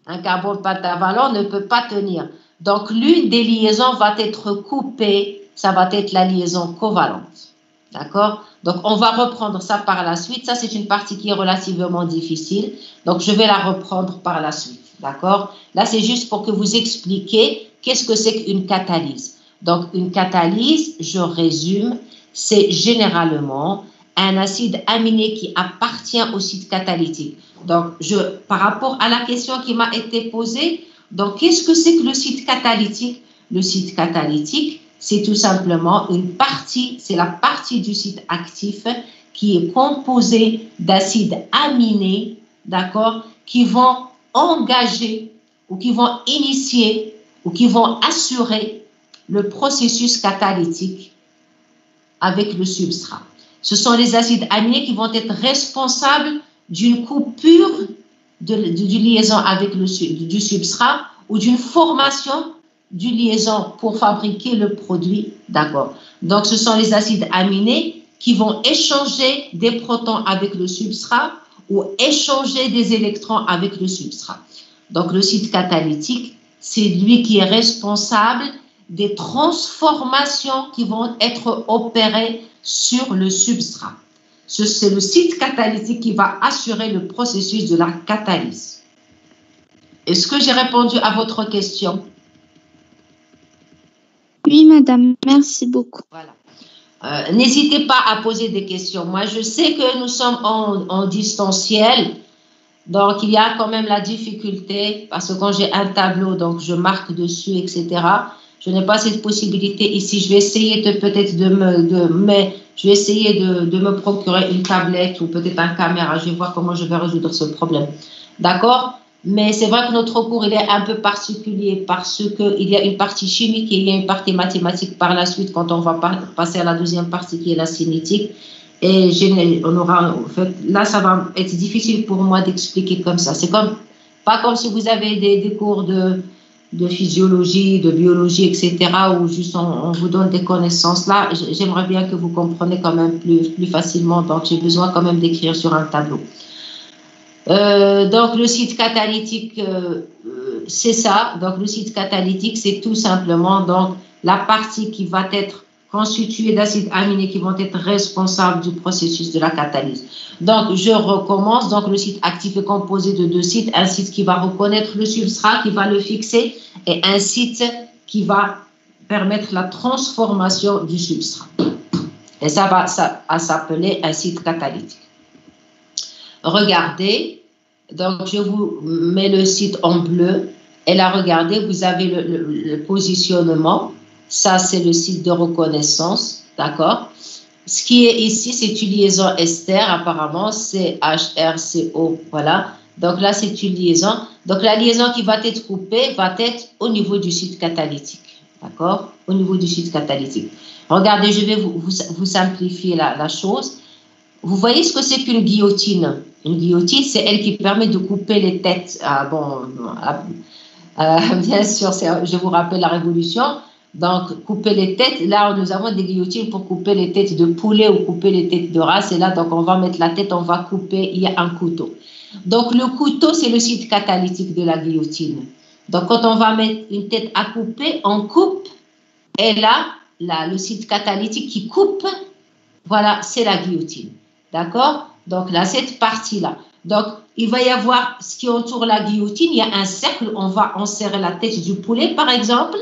Un carbone pentavalent ne peut pas tenir. Donc, l'une des liaisons va être coupée, ça va être la liaison covalente. D'accord? Donc, on va reprendre ça par la suite. Ça, c'est une partie qui est relativement difficile. Donc, je vais la reprendre par la suite. D'accord? Là, c'est juste pour que vous expliquiez qu'est-ce que c'est qu'une catalyse. Donc, une catalyse, je résume, c'est généralement un acide aminé qui appartient au site catalytique. Donc, par rapport à la question qui m'a été posée, donc, qu'est-ce que c'est que le site catalytique? Le site catalytique, c'est tout simplement une partie, c'est la partie du site actif qui est composée d'acides aminés, d'accord, qui vont engager ou qui vont initier ou qui vont assurer le processus catalytique avec le substrat. Ce sont les acides aminés qui vont être responsables d'une coupure d'une liaison avec du substrat ou d'une formation d'une liaison pour fabriquer le produit. D'accord. Donc, ce sont les acides aminés qui vont échanger des protons avec le substrat ou échanger des électrons avec le substrat. Donc, le site catalytique, c'est lui qui est responsable des transformations qui vont être opérées sur le substrat. C'est le site catalytique qui va assurer le processus de la catalyse. Est-ce que j'ai répondu à votre question? Oui, madame, merci beaucoup. Voilà. N'hésitez pas à poser des questions. Moi, je sais que nous sommes en distanciel, donc il y a quand même la difficulté, parce que quand j'ai un tableau, donc je marque dessus, etc., je n'ai pas cette possibilité ici. Je vais essayer peut-être de me procurer une tablette ou peut-être un caméra. Je vais voir comment je vais résoudre ce problème. D'accord? Mais c'est vrai que notre cours, il est un peu particulier parce qu'il y a une partie chimique et il y a une partie mathématique par la suite quand on va passer à la deuxième partie qui est la cinétique. Et là, ça va être difficile pour moi d'expliquer comme ça. C'est pas comme si vous avez des cours de physiologie, de biologie, etc., où juste on vous donne des connaissances. Là, j'aimerais bien que vous compreniez quand même plus facilement. Donc, j'ai besoin quand même d'écrire sur un tableau. Donc, le site catalytique, c'est ça. Donc, le site catalytique, c'est tout simplement donc, la partie qui va être constituée d'acides aminés qui vont être responsables du processus de la catalyse. Donc, je recommence. Donc, le site actif est composé de deux sites. Un site qui va reconnaître le substrat, qui va le fixer, et un site qui va permettre la transformation du substrat. Et ça va s'appeler un site catalytique. Regardez, donc je vous mets le site en bleu. Et là, regardez, vous avez le positionnement. Ça, c'est le site de reconnaissance, d'accord? Ce qui est ici, c'est une liaison ester, apparemment, c'est HRCO, voilà. Donc là, c'est une liaison. Donc la liaison qui va être coupée va être au niveau du site catalytique, d'accord? Au niveau du site catalytique. Regardez, je vais vous simplifier la chose. Vous voyez ce que c'est qu'une guillotine? Une guillotine, c'est elle qui permet de couper les têtes. Bien sûr, je vous rappelle la Révolution. Donc, couper les têtes. Là, nous avons des guillotines pour couper les têtes de poulet ou couper les têtes de race. Et là, donc, on va mettre la tête, on va couper. Il y a un couteau. Donc, le couteau, c'est le site catalytique de la guillotine. Donc, quand on va mettre une tête à couper, on coupe. Et là, le site catalytique qui coupe, voilà, c'est la guillotine. D'accord? Donc, là, cette partie-là. Donc, il va y avoir ce qui entoure la guillotine. Il y a un cercle. On va enserrer la tête du poulet, par exemple.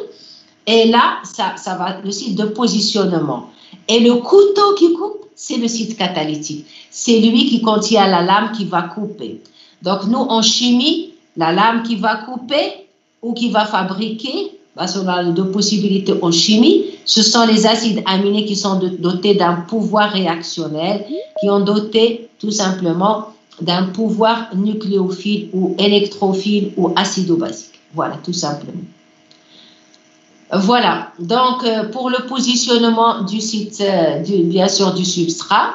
Et là, ça va le site de positionnement. Et le couteau qui coupe, c'est le site catalytique. C'est lui qui contient la lame qui va couper. Donc, nous, en chimie, la lame qui va couper ou qui va fabriquer, parce qu'on a deux possibilités en chimie, ce sont les acides aminés qui sont dotés d'un pouvoir réactionnel, qui ont doté tout simplement d'un pouvoir nucléophile ou électrophile ou acido-basique. Voilà, tout simplement. Voilà, donc pour le positionnement du site, bien sûr, du substrat,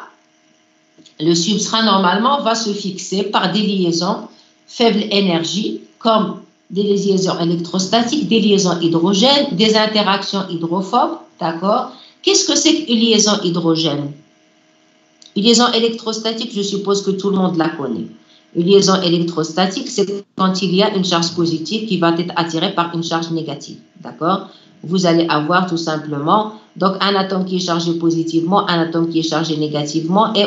le substrat normalement va se fixer par des liaisons faible énergie, comme des liaisons électrostatiques, des liaisons hydrogènes, des interactions hydrophobes, d'accord? Qu'est-ce que c'est qu'une liaison hydrogène? Une liaison électrostatique, je suppose que tout le monde la connaît. Une liaison électrostatique, c'est quand il y a une charge positive qui va être attirée par une charge négative. D'accord? Vous allez avoir tout simplement donc un atome qui est chargé positivement, un atome qui est chargé négativement, et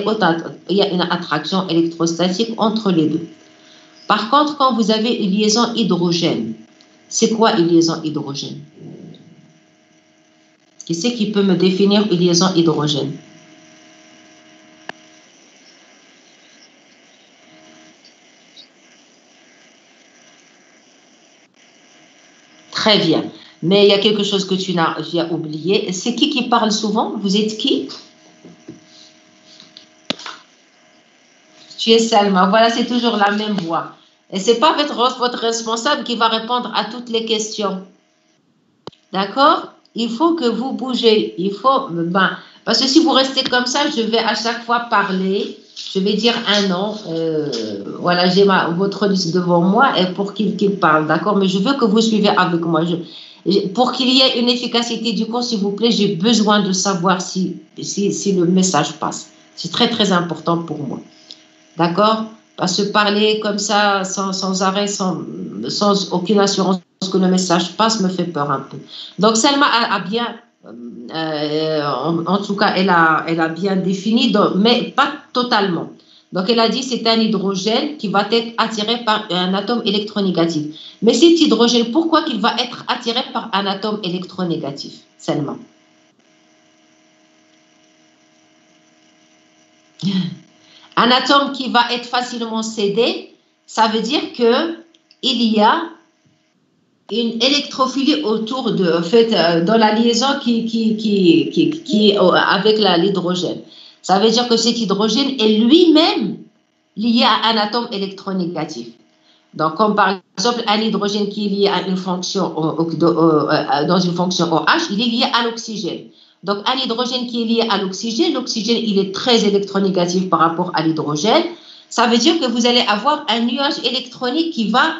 il y a une attraction électrostatique entre les deux. Par contre, quand vous avez une liaison hydrogène, c'est quoi une liaison hydrogène? Qui c'est qui peut me définir une liaison hydrogène? Très bien. Mais il y a quelque chose que tu as oublié. C'est qui parle souvent? Vous êtes qui? Tu es Selma. Voilà, c'est toujours la même voix. Et ce n'est pas votre responsable qui va répondre à toutes les questions. D'accord? Il faut que vous bougez. Il faut, parce que si vous restez comme ça, je vais à chaque fois parler. Je vais dire un nom. Voilà, j'ai votre liste devant moi et pour qu'il parle. D'accord? Mais je veux que vous suivez avec moi. Pour qu'il y ait une efficacité du cours, s'il vous plaît, j'ai besoin de savoir si le message passe. C'est très, très important pour moi. D'accord? Parce que parler comme ça, sans arrêt, sans aucune assurance que le message passe, me fait peur un peu. Donc, Selma a bien, en tout cas, elle a bien défini, mais pas totalement. Donc, elle a dit c'est un hydrogène qui va être attiré par un atome électronégatif. Mais cet hydrogène, pourquoi qu'il va être attiré par un atome électronégatif, Selma? Un atome qui va être facilement cédé, ça veut dire qu'il y a une électrophilie autour de, en fait, dans la liaison qui avec l'hydrogène. Ça veut dire que cet hydrogène est lui-même lié à un atome électronégatif. Donc, comme par exemple, un hydrogène qui est lié à une fonction, dans une fonction OH, il est lié à l'oxygène. Donc, un hydrogène qui est lié à l'oxygène, il est très électronégatif par rapport à l'hydrogène. Ça veut dire que vous allez avoir un nuage électronique qui va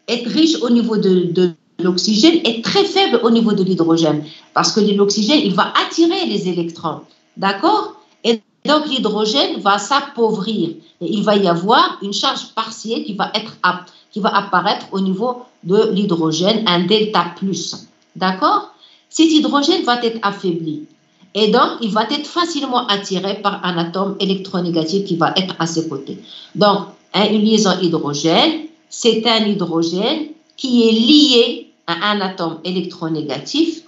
être riche au niveau de l'oxygène et très faible au niveau de l'hydrogène. Parce que l'oxygène, il va attirer les électrons. D'accord? Et donc, l'hydrogène va s'appauvrir. Et il va y avoir une charge partielle qui va apparaître au niveau de l'hydrogène, un delta plus. D'accord? Cet hydrogène va être affaibli. Et donc, il va être facilement attiré par un atome électronégatif qui va être à ses côtés. Donc, une liaison hydrogène, c'est un hydrogène qui est lié à un atome électronégatif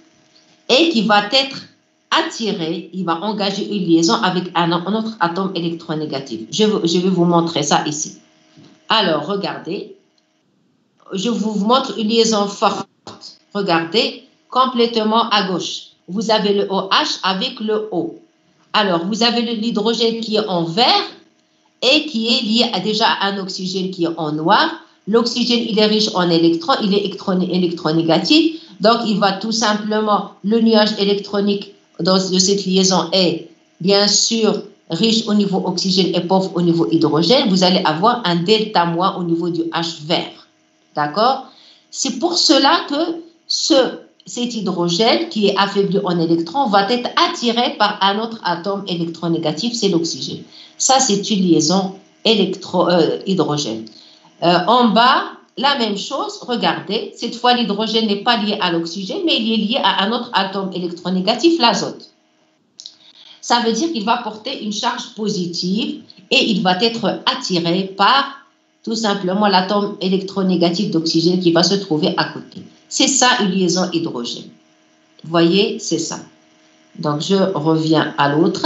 et qui va être attiré, il va engager une liaison avec un autre atome électronégatif. Je vais vous montrer ça ici. Alors, regardez. Je vous montre une liaison forte. Regardez, complètement à gauche. Vous avez le OH avec le O. Alors, vous avez l'hydrogène qui est en vert et qui est lié déjà à un oxygène qui est en noir. L'oxygène, il est riche en électrons, il est électronégatif. Donc, il va tout simplement, le nuage électronique de cette liaison est bien sûr riche au niveau oxygène et pauvre au niveau hydrogène. Vous allez avoir un delta moins au niveau du H vert. D'accord? C'est pour cela que cet hydrogène qui est affaibli en électrons va être attiré par un autre atome électronégatif, c'est l'oxygène. Ça, c'est une liaison hydrogène. En bas, la même chose, regardez, cette fois l'hydrogène n'est pas lié à l'oxygène, mais il est lié à un autre atome électronégatif, l'azote. Ça veut dire qu'il va porter une charge positive et il va être attiré par tout simplement l'atome électronégatif d'oxygène qui va se trouver à côté. C'est ça une liaison hydrogène. Vous voyez, c'est ça. Donc, je reviens à l'autre.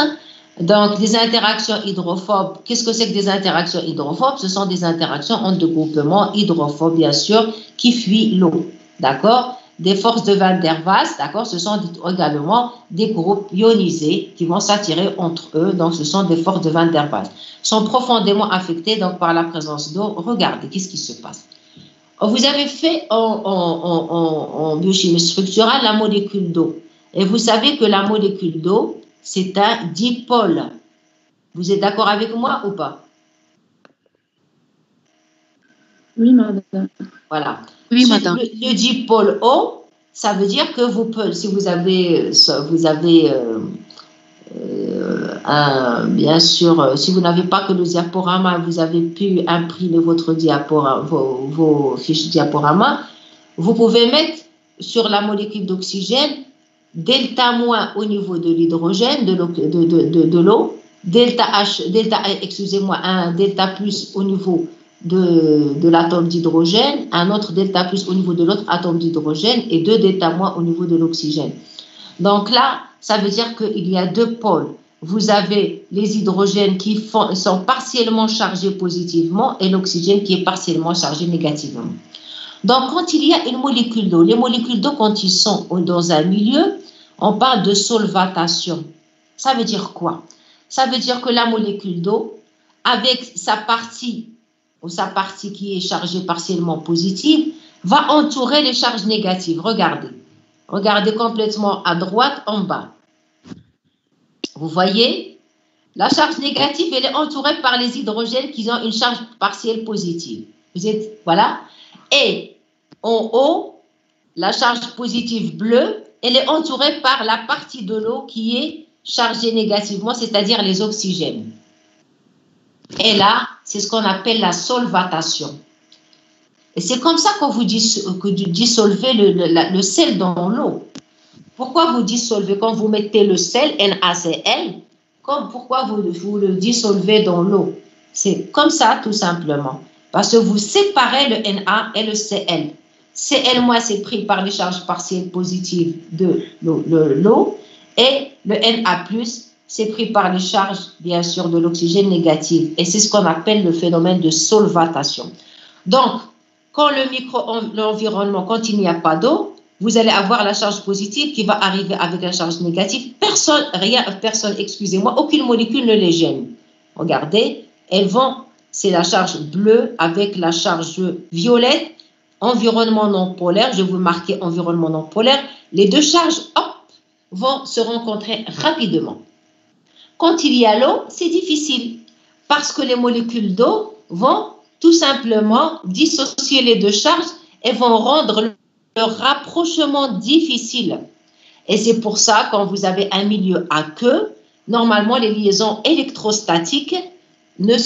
Donc, des interactions hydrophobes. Qu'est-ce que c'est que des interactions hydrophobes? Ce sont des interactions entre deux groupements hydrophobes, bien sûr, qui fuient l'eau. D'accord? Des forces de Van der Waals, d'accord? Ce sont également des groupes ionisés qui vont s'attirer entre eux. Donc, ce sont des forces de Van der Waals. Sont profondément affectés donc, par la présence d'eau. Regardez, qu'est-ce qui se passe? Vous avez fait en biochimie structurale la molécule d'eau. Et vous savez que la molécule d'eau, c'est un dipôle. Vous êtes d'accord avec moi ou pas? Oui, madame. Voilà. Oui, madame. Le dipôle O, ça veut dire que si vous avez bien sûr, si vous n'avez pas que le diaporama, vous avez pu imprimer votre diaporama, vos fiches diaporama, vous pouvez mettre sur la molécule d'oxygène delta moins au niveau de l'hydrogène, de l'eau, excusez-moi, un delta plus au niveau de l'atome d'hydrogène, un autre delta plus au niveau de l'autre atome d'hydrogène et 2 delta moins au niveau de l'oxygène. Donc là, ça veut dire qu'il y a 2 pôles. Vous avez les hydrogènes qui sont partiellement chargés positivement et l'oxygène qui est partiellement chargé négativement. Donc, quand il y a une molécule d'eau, les molécules d'eau, quand ils sont dans un milieu, on parle de solvatation. Ça veut dire quoi? Ça veut dire que la molécule d'eau, avec sa partie qui est chargée partiellement positive, va entourer les charges négatives. Regardez. Regardez complètement à droite, en bas. Vous voyez? La charge négative, elle est entourée par les hydrogènes qui ont une charge partielle positive. Vous êtes, voilà. Et en haut, la charge positive bleue, elle est entourée par la partie de l'eau qui est chargée négativement, c'est-à-dire les oxygènes. Et là, c'est ce qu'on appelle la solvatation. Et c'est comme ça qu'on vous dit que dissolvez le sel dans l'eau. Pourquoi vous dissolvez quand vous mettez le sel, NaCl, pourquoi vous le dissolvez dans l'eau? C'est comme ça, tout simplement. Parce que vous séparez le Na et le Cl. Cl- c'est pris par les charges partielles positives de l'eau et le Na+, c'est pris par les charges, bien sûr, de l'oxygène négative. Et c'est ce qu'on appelle le phénomène de solvatation. Donc, quand l'environnement, quand il n'y a pas d'eau, vous allez avoir la charge positive qui va arriver avec la charge négative. Personne, excusez-moi, aucune molécule ne les gêne. Regardez, c'est la charge bleue avec la charge violette, environnement non polaire. Je vais vous marquer environnement non polaire. Les 2 charges, hop, vont se rencontrer rapidement. Quand il y a l'eau, c'est difficile parce que les molécules d'eau vont tout simplement dissocier les 2 charges et vont rendre leur rapprochement difficile. Et c'est pour ça, quand vous avez un milieu aqueux, normalement, les liaisons électrostatiques ne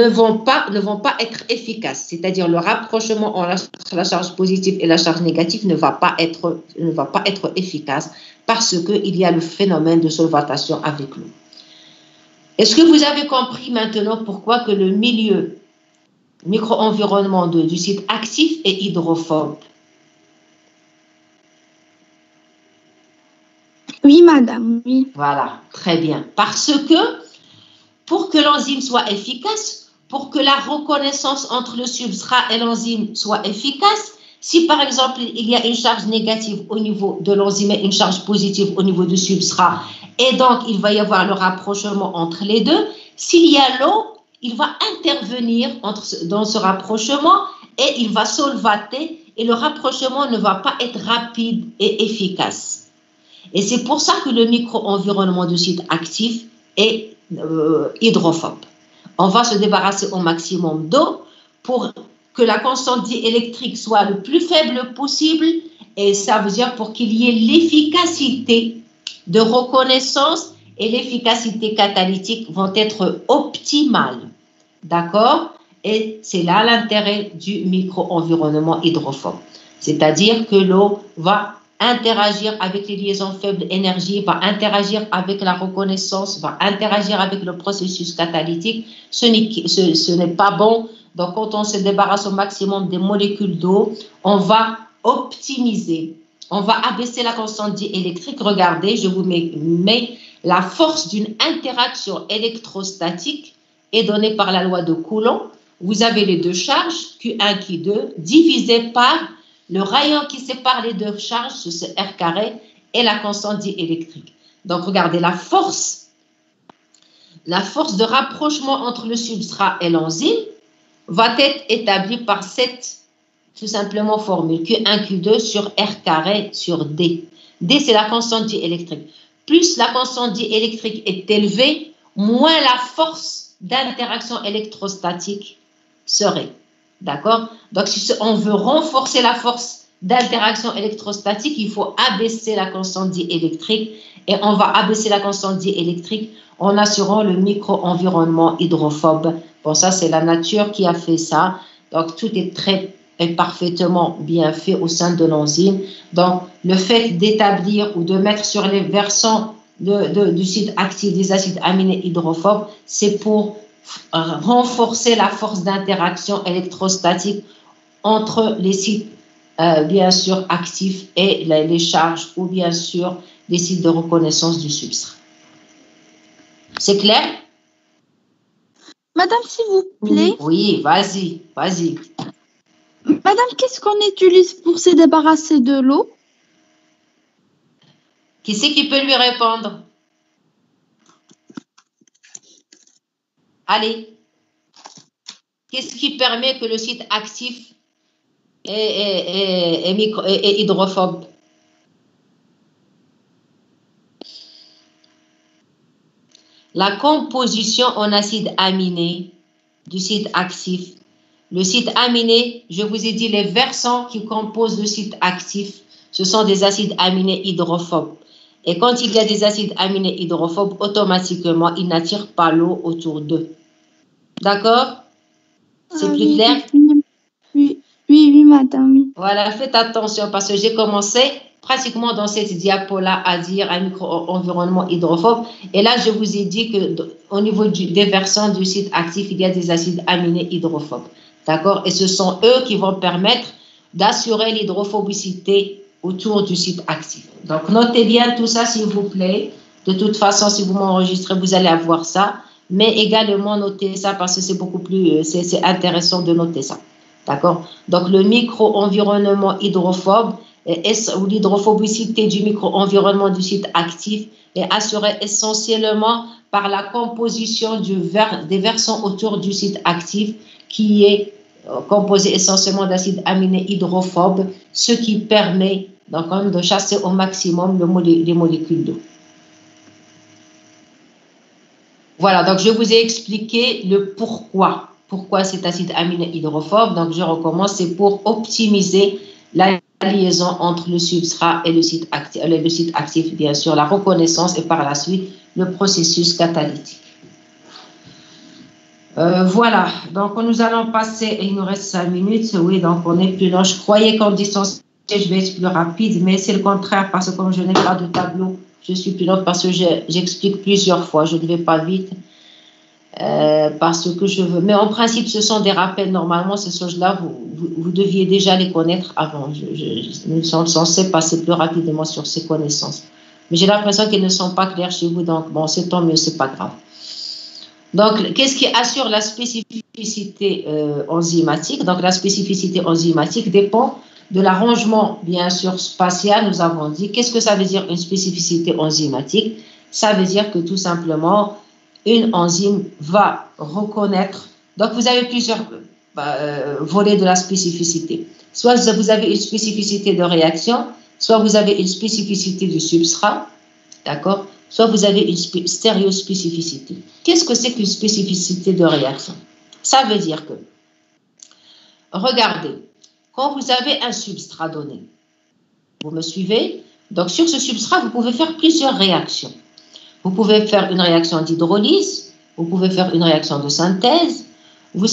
vont pas être efficaces. C'est-à-dire le rapprochement entre la charge positive et la charge négative ne va pas être efficace parce qu'il y a le phénomène de solvatation avec l'eau. Est-ce que vous avez compris maintenant pourquoi que le milieu micro-environnement du site actif est hydrophobe? Oui, madame, oui. Voilà, très bien. Parce que pour que l'enzyme soit efficace, pour que la reconnaissance entre le substrat et l'enzyme soit efficace, si par exemple il y a une charge négative au niveau de l'enzyme et une charge positive au niveau du substrat, et donc il va y avoir le rapprochement entre les deux, s'il y a l'eau, il va intervenir dans ce rapprochement et il va solvater et le rapprochement ne va pas être rapide et efficace. Et c'est pour ça que le micro-environnement du site actif est hydrophobe. On va se débarrasser au maximum d'eau pour que la constante diélectrique soit le plus faible possible et ça veut dire pour qu'il y ait l'efficacité de reconnaissance et l'efficacité catalytique vont être optimales. D'accord? Et c'est là l'intérêt du micro-environnement hydrophobe. C'est-à-dire que l'eau va interagir avec les liaisons faibles énergie, va interagir avec la reconnaissance, va interagir avec le processus catalytique. Ce n'est pas bon. Donc, quand on se débarrasse au maximum des molécules d'eau, on va optimiser. On va abaisser la constante diélectrique. Regardez, je vous mets la force d'une interaction électrostatique est donnée par la loi de Coulomb. Vous avez les 2 charges, Q1, Q2, divisé par le rayon qui sépare les 2 charges, c'est R carré, et la constante diélectrique. Donc, regardez, la force de rapprochement entre le substrat et l'enzyme va être établie par cette, tout simplement, formule Q1, Q2 sur R carré sur D. D, c'est la constante diélectrique. Plus la constante diélectrique est élevée, moins la force d'interaction électrostatique serait. D'accord? Donc, si on veut renforcer la force d'interaction électrostatique, il faut abaisser la constante diélectrique et on va abaisser la constante diélectrique en assurant le micro-environnement hydrophobe. Bon, ça, c'est la nature qui a fait ça. Donc, tout est très et parfaitement bien fait au sein de l'enzyme. Donc, le fait d'établir ou de mettre sur les versants du site actif des acides aminés hydrophobes, c'est pour renforcer la force d'interaction électrostatique entre les sites, bien sûr, actifs et les charges ou bien sûr les sites de reconnaissance du substrat. C'est clair? Madame, s'il vous plaît. Oui, vas-y, vas-y. Madame, qu'est-ce qu'on utilise pour se débarrasser de l'eau? Qui c'est qui peut lui répondre? Allez. Qu'est-ce qui permet que le site actif est hydrophobe? La composition en acides aminés du site actif. Le site aminé, je vous ai dit, les versants qui composent le site actif, ce sont des acides aminés hydrophobes. Et quand il y a des acides aminés hydrophobes, automatiquement, ils n'attirent pas l'eau autour d'eux. D'accord? C'est plus clair? Oui, madame. Oui. Voilà, faites attention parce que j'ai commencé pratiquement dans cette diapo-là à dire un micro-environnement hydrophobe. Et là, je vous ai dit qu'au niveau des versants du site actif, il y a des acides aminés hydrophobes. D'accord? Et ce sont eux qui vont permettre d'assurer l'hydrophobicité autour du site actif. Donc, notez bien tout ça, s'il vous plaît. De toute façon, si vous m'enregistrez, vous allez avoir ça. Mais également, notez ça parce que c'est beaucoup plus, c'est intéressant de noter ça. D'accord? Donc, le micro-environnement hydrophobe ou l'hydrophobicité du micro-environnement du site actif est assurée essentiellement par la composition des versants autour du site actif qui est composé essentiellement d'acides aminés hydrophobes, ce qui permet donc de chasser au maximum les molécules d'eau. Voilà, donc je vous ai expliqué le pourquoi. Pourquoi cet acide aminé hydrophobe? Donc je recommence, c'est pour optimiser la liaison entre le substrat et le site actif, bien sûr, la reconnaissance et par la suite le processus catalytique. Voilà, donc nous allons passer, il nous reste 5 minutes, oui, donc on est plus long. Je croyais qu'en distance, je vais être plus rapide, mais c'est le contraire parce que comme je n'ai pas de tableau, je suis plus lente parce que j'explique plusieurs fois, je ne vais pas vite parce que je veux. Mais en principe, ce sont des rappels, normalement, ces choses-là, vous deviez déjà les connaître avant. Nous sommes censés passer plus rapidement sur ces connaissances. Mais j'ai l'impression qu'elles ne sont pas claires chez vous, donc bon, c'est tant mieux, c'est pas grave. Donc, qu'est-ce qui assure la spécificité enzymatique? Donc, la spécificité enzymatique dépend de l'arrangement, bien sûr, spatial, nous avons dit. Qu'est-ce que ça veut dire une spécificité enzymatique? Ça veut dire que tout simplement, une enzyme va reconnaître. Donc, vous avez plusieurs volets de la spécificité. Soit vous avez une spécificité de réaction, soit vous avez une spécificité du substrat, d'accord? Soit vous avez une stéréospécificité. Qu'est-ce que c'est qu'une spécificité de réaction? Ça veut dire que, regardez, quand vous avez un substrat donné, vous me suivez? Donc, sur ce substrat, vous pouvez faire plusieurs réactions. Vous pouvez faire une réaction d'hydrolyse, vous pouvez faire une réaction de synthèse, vous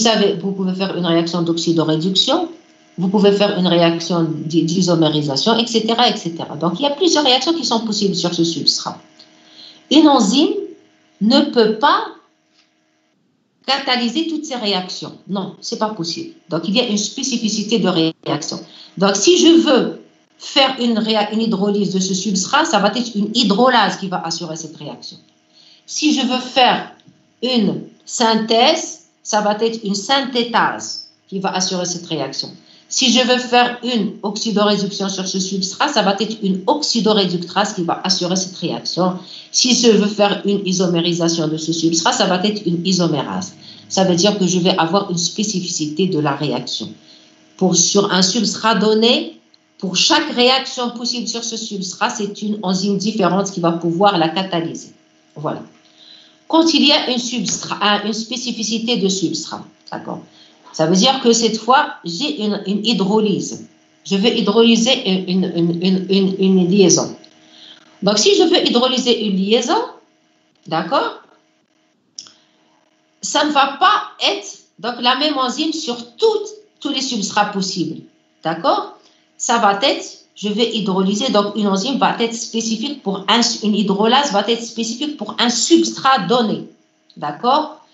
pouvez faire une réaction d'oxydoréduction, vous pouvez faire une réaction d'isomérisation, etc., etc. Donc, il y a plusieurs réactions qui sont possibles sur ce substrat. Une enzyme ne peut pas catalyser toutes ces réactions. Non, ce n'est pas possible. Donc, il y a une spécificité de réaction. Donc, si je veux faire une hydrolyse de ce substrat, ça va être une hydrolase qui va assurer cette réaction. Si je veux faire une synthèse, ça va être une synthétase qui va assurer cette réaction. Si je veux faire une oxydoréduction sur ce substrat, ça va être une oxydoréductase qui va assurer cette réaction. Si je veux faire une isomérisation de ce substrat, ça va être une isomérase. Ça veut dire que je vais avoir une spécificité de la réaction. Sur un substrat donné, pour chaque réaction possible sur ce substrat, c'est une enzyme différente qui va pouvoir la catalyser. Voilà. Quand il y a une spécificité de substrat, d'accord? Ça veut dire que cette fois, j'ai une hydrolyse. Je veux hydrolyser une liaison. Donc, si je veux hydrolyser une liaison, d'accord, ça ne va pas être donc la même enzyme sur tous les substrats possibles. D'accord? Ça va être, je vais hydrolyser, donc une enzyme va être spécifique pour une hydrolase va être spécifique pour un substrat donné. D'accord?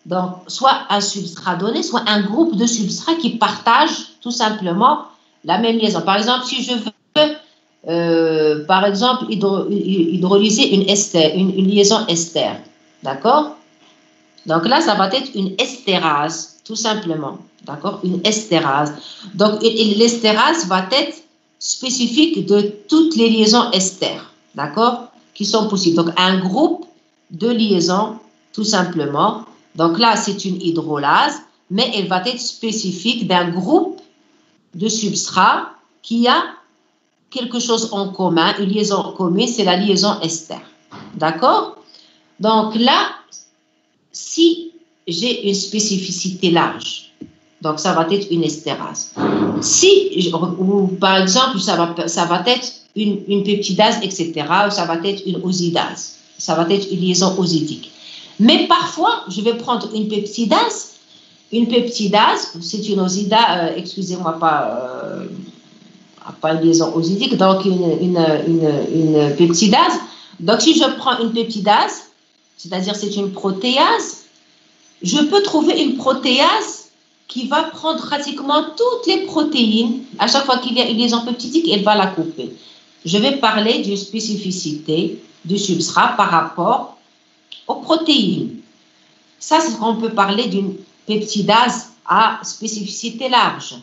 Donc, soit un substrat donné, soit un groupe de substrats qui partagent tout simplement la même liaison. Par exemple, si je veux, par exemple, hydrolyser une liaison ester, d'accord? Donc là, ça va être une estérase, tout simplement, d'accord? Une estérase. Donc, l'estérase va être spécifique de toutes les liaisons ester, d'accord? Qui sont possibles. Donc, un groupe de liaisons, tout simplement. Donc là, c'est une hydrolase, mais elle va être spécifique d'un groupe de substrats qui a quelque chose en commun, une liaison commune, c'est la liaison ester. D'accord? Donc là, si j'ai une spécificité large, donc ça va être une estérase. Si, ou par exemple, ça va être une peptidase, etc., ou ça va être une osidase, ça va être une liaison osidique. Mais parfois, je vais prendre une peptidase. Une peptidase, c'est une osidase, excusez-moi, pas une liaison osidique, donc une peptidase. Donc, si je prends une peptidase, c'est-à-dire c'est une protéase, je peux trouver une protéase qui va prendre pratiquement toutes les protéines. À chaque fois qu'il y a une liaison peptidique, elle va la couper. Je vais parler d'une spécificité du substrat par rapport aux protéines. Ça, c'est ce qu'on peut parler d'une peptidase à spécificité large.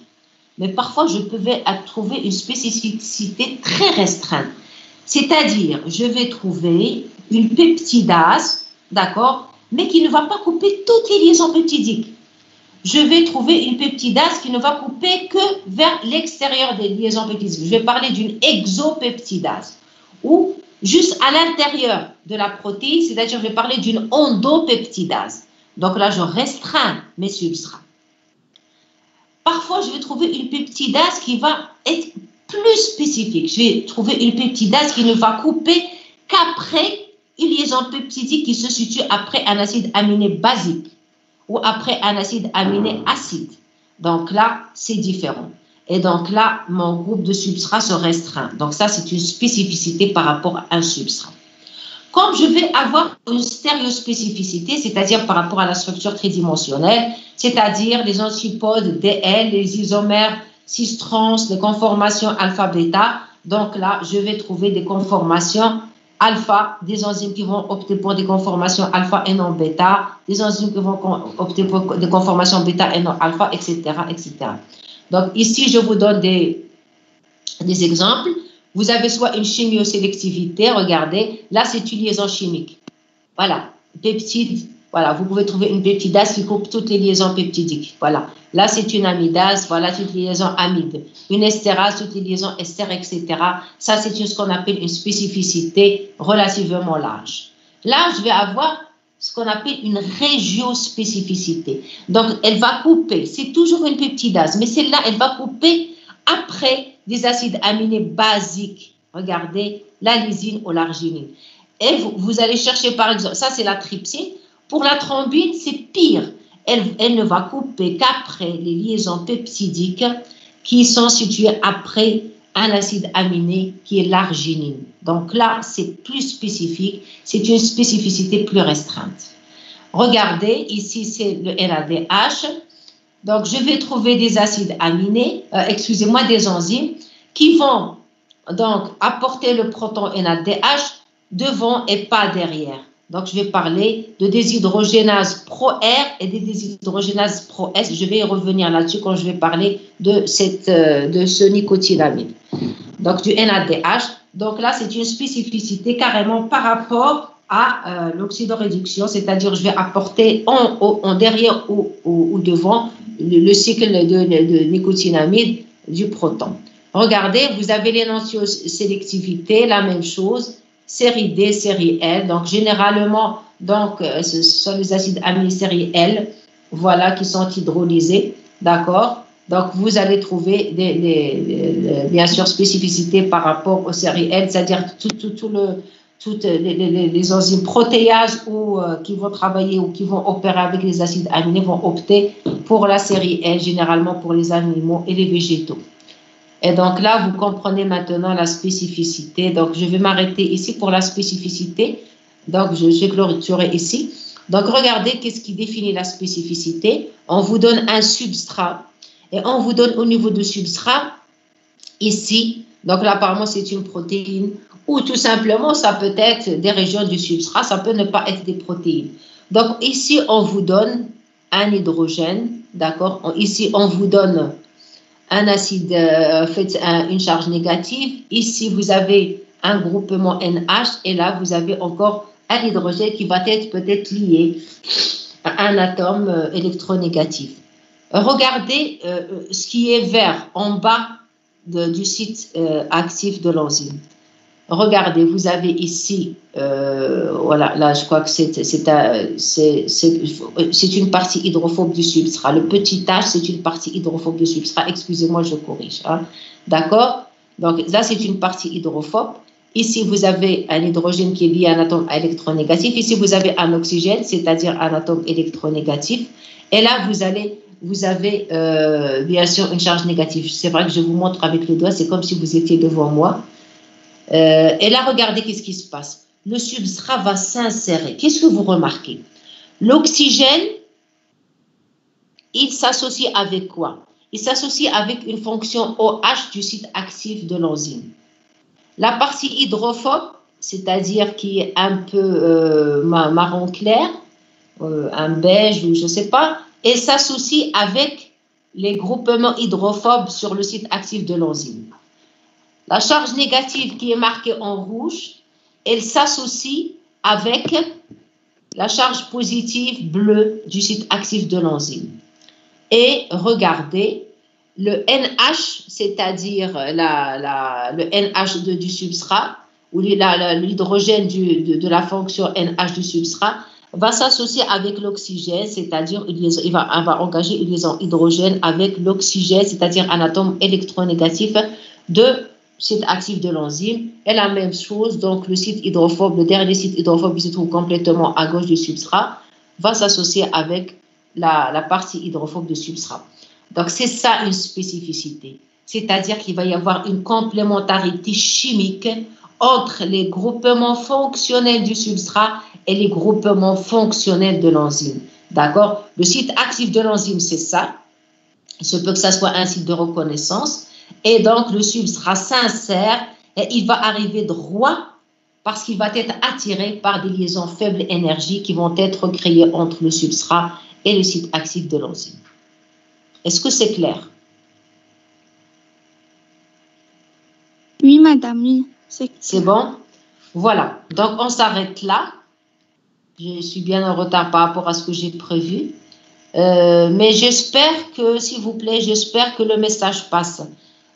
Mais parfois, je peux trouver une spécificité très restreinte. C'est-à-dire, je vais trouver une peptidase, d'accord, mais qui ne va pas couper toutes les liaisons peptidiques. Je vais trouver une peptidase qui ne va couper que vers l'extérieur des liaisons peptidiques. Je vais parler d'une exopeptidase ou juste à l'intérieur de la protéine, c'est-à-dire je vais parler d'une endopeptidase. Donc là, je restreins mes substrats. Parfois, je vais trouver une peptidase qui va être plus spécifique. Je vais trouver une peptidase qui ne va couper qu'après une liaison peptidique qui se situe après un acide aminé basique ou après un acide aminé acide. Donc là, c'est différent. Et donc là, mon groupe de substrats se restreint. Donc ça, c'est une spécificité par rapport à un substrat. Comme je vais avoir une stéréospécificité, c'est-à-dire par rapport à la structure tridimensionnelle, c'est-à-dire les antipodes DL, les isomères cis-trans, les conformations alpha-bêta. Donc là, je vais trouver des conformations alpha, des enzymes qui vont opter pour des conformations alpha et non bêta, des enzymes qui vont opter pour des conformations bêta et non alpha, etc., etc. Donc ici, je vous donne des exemples. Vous avez soit une chimiosélectivité, regardez, là c'est une liaison chimique. Voilà, peptide, voilà, vous pouvez trouver une peptidase qui coupe toutes les liaisons peptidiques. Voilà, là c'est une amidase, voilà, toutes les liaisons amides. Une estérase, toutes les liaisons ester, etc. Ça c'est ce qu'on appelle une spécificité relativement large. Là, je vais avoir ce qu'on appelle une régiospécificité. Donc, elle va couper, c'est toujours une peptidase, mais celle-là, elle va couper après des acides aminés basiques. Regardez, la lysine ou l'arginine. Et vous allez chercher, par exemple, ça c'est la trypsine. Pour la thrombine, c'est pire. Elle ne va couper qu'après les liaisons peptidiques qui sont situées après un acide aminé qui est l'arginine. Donc là, c'est plus spécifique. C'est une spécificité plus restreinte. Regardez, ici c'est le NADH. Donc, je vais trouver des acides aminés, excusez-moi, des enzymes qui vont donc apporter le proton NADH devant et pas derrière. Donc, je vais parler de déshydrogénase pro-R et des déshydrogénases pro-S. Je vais y revenir là-dessus quand je vais parler de ce nicotinamide. Donc, du NADH. Donc là, c'est une spécificité carrément par rapport à l'oxydoréduction, c'est-à-dire je vais apporter en derrière ou devant le cycle de nicotinamide du proton. Regardez, vous avez l'énantiosélectivité, la même chose, série D, série L. Donc, généralement, ce sont les acides aminés série L, voilà, qui sont hydrolysés, d'accord? Donc, vous allez trouver bien sûr, spécificités par rapport aux séries L, c'est-à-dire toutes les enzymes protéases qui vont travailler ou qui vont opérer avec les acides aminés vont opter pour la série L, généralement pour les animaux et les végétaux. Et donc là, vous comprenez maintenant la spécificité. Donc, je vais m'arrêter ici pour la spécificité. Donc, je clôturerai ici. Donc, regardez qu'est-ce qui définit la spécificité. On vous donne un substrat et on vous donne au niveau du substrat, ici, donc là, apparemment, c'est une protéine ou tout simplement, ça peut être des régions du substrat, ça peut ne pas être des protéines. Donc, ici, on vous donne un hydrogène, d'accord? Ici, on vous donne un acide, une charge négative. Ici, vous avez un groupement NH et là, vous avez encore un hydrogène qui va être peut-être lié à un atome électronégatif. Regardez ce qui est vert en bas du site actif de l'enzyme. Regardez, vous avez ici, voilà, là je crois que c'est une partie hydrophobe du substrat. Le petit H, c'est une partie hydrophobe du substrat. Excusez-moi, je corrige. Hein. D'accord? Donc là, c'est une partie hydrophobe. Ici, vous avez un hydrogène qui est lié à un atome électronégatif. Ici, vous avez un oxygène, c'est-à-dire un atome électronégatif. Et là, vous avez bien sûr une charge négative. C'est vrai que je vous montre avec le doigt, c'est comme si vous étiez devant moi. Et là, regardez qu'est-ce qui se passe. Le substrat va s'insérer. Qu'est-ce que vous remarquez? L'oxygène, il s'associe avec quoi? Il s'associe avec une fonction OH du site actif de l'enzyme. La partie hydrophobe, c'est-à-dire qui est un peu marron clair, un beige ou je ne sais pas, elle s'associe avec les groupements hydrophobes sur le site actif de l'enzyme. La charge négative qui est marquée en rouge, elle s'associe avec la charge positive bleue du site actif de l'enzyme. Et regardez, le NH, c'est-à-dire le NH du substrat, ou l'hydrogène de la fonction NH du substrat, va s'associer avec l'oxygène, c'est-à-dire il va engager une liaison hydrogène avec l'oxygène, c'est-à-dire un atome électronégatif de site actif de l'enzyme. Et la même chose, donc le site hydrophobe, le dernier site hydrophobe qui se trouve complètement à gauche du substrat, va s'associer avec la partie hydrophobe du substrat. Donc, c'est ça une spécificité. C'est-à-dire qu'il va y avoir une complémentarité chimique entre les groupements fonctionnels du substrat et les groupements fonctionnels de l'enzyme. D'accord? Le site actif de l'enzyme, c'est ça. Il se peut que ça soit un site de reconnaissance. Et donc, le substrat s'insère et il va arriver droit parce qu'il va être attiré par des liaisons faible énergie qui vont être créées entre le substrat et le site actif de l'enzyme. Est-ce que c'est clair? Oui, madame, oui. C'est bon? Voilà. Donc, on s'arrête là. Je suis bien en retard par rapport à ce que j'ai prévu. Mais j'espère que, s'il vous plaît, j'espère que le message passe.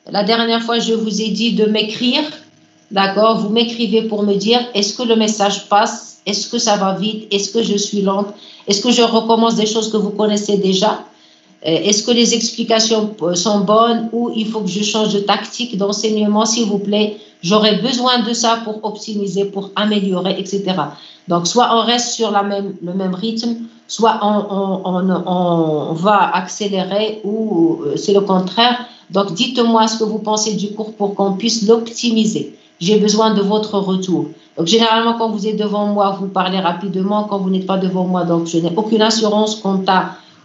La dernière fois, je vous ai dit de m'écrire. D'accord? Vous m'écrivez pour me dire est-ce que le message passe? Est-ce que ça va vite? Est-ce que je suis lente? Est-ce que je recommence des choses que vous connaissez déjà? Est-ce que les explications sont bonnes ou il faut que je change de tactique d'enseignement, s'il vous plaît? J'aurais besoin de ça pour optimiser, pour améliorer, etc. Donc, soit on reste sur le même rythme, soit on va accélérer ou c'est le contraire. Donc, dites-moi ce que vous pensez du cours pour qu'on puisse l'optimiser. J'ai besoin de votre retour. Donc, généralement, quand vous êtes devant moi, vous parlez rapidement. Quand vous n'êtes pas devant moi, donc je n'ai aucune assurance quant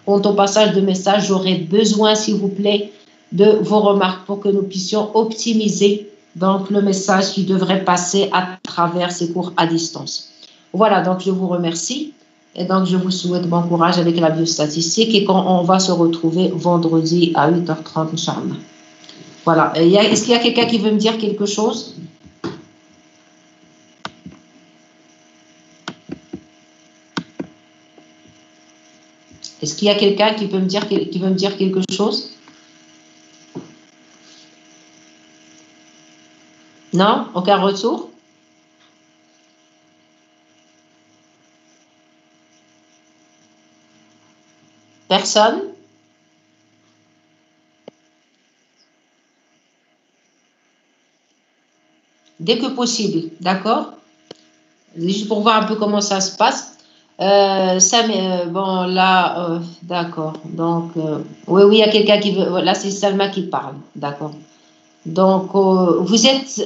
au passage de message. J'aurai besoin, s'il vous plaît, de vos remarques pour que nous puissions optimiser donc, le message qui devrait passer à travers ces cours à distance. Voilà, donc je vous remercie. Et donc, je vous souhaite bon courage avec la biostatistique et quand on va se retrouver vendredi à 8h30, Inch'Allah. Voilà. Est-ce qu'il y a quelqu'un qui veut me dire quelque chose? Est-ce qu'il y a quelqu'un qui veut me dire quelque chose? Non? Aucun retour? Personne? dès que possible, d'accord? Juste pour voir un peu comment ça se passe. Bon, là, d'accord. Donc, oui, oui, il y a quelqu'un qui veut. Là, c'est Salma qui parle, d'accord. Donc, vous êtes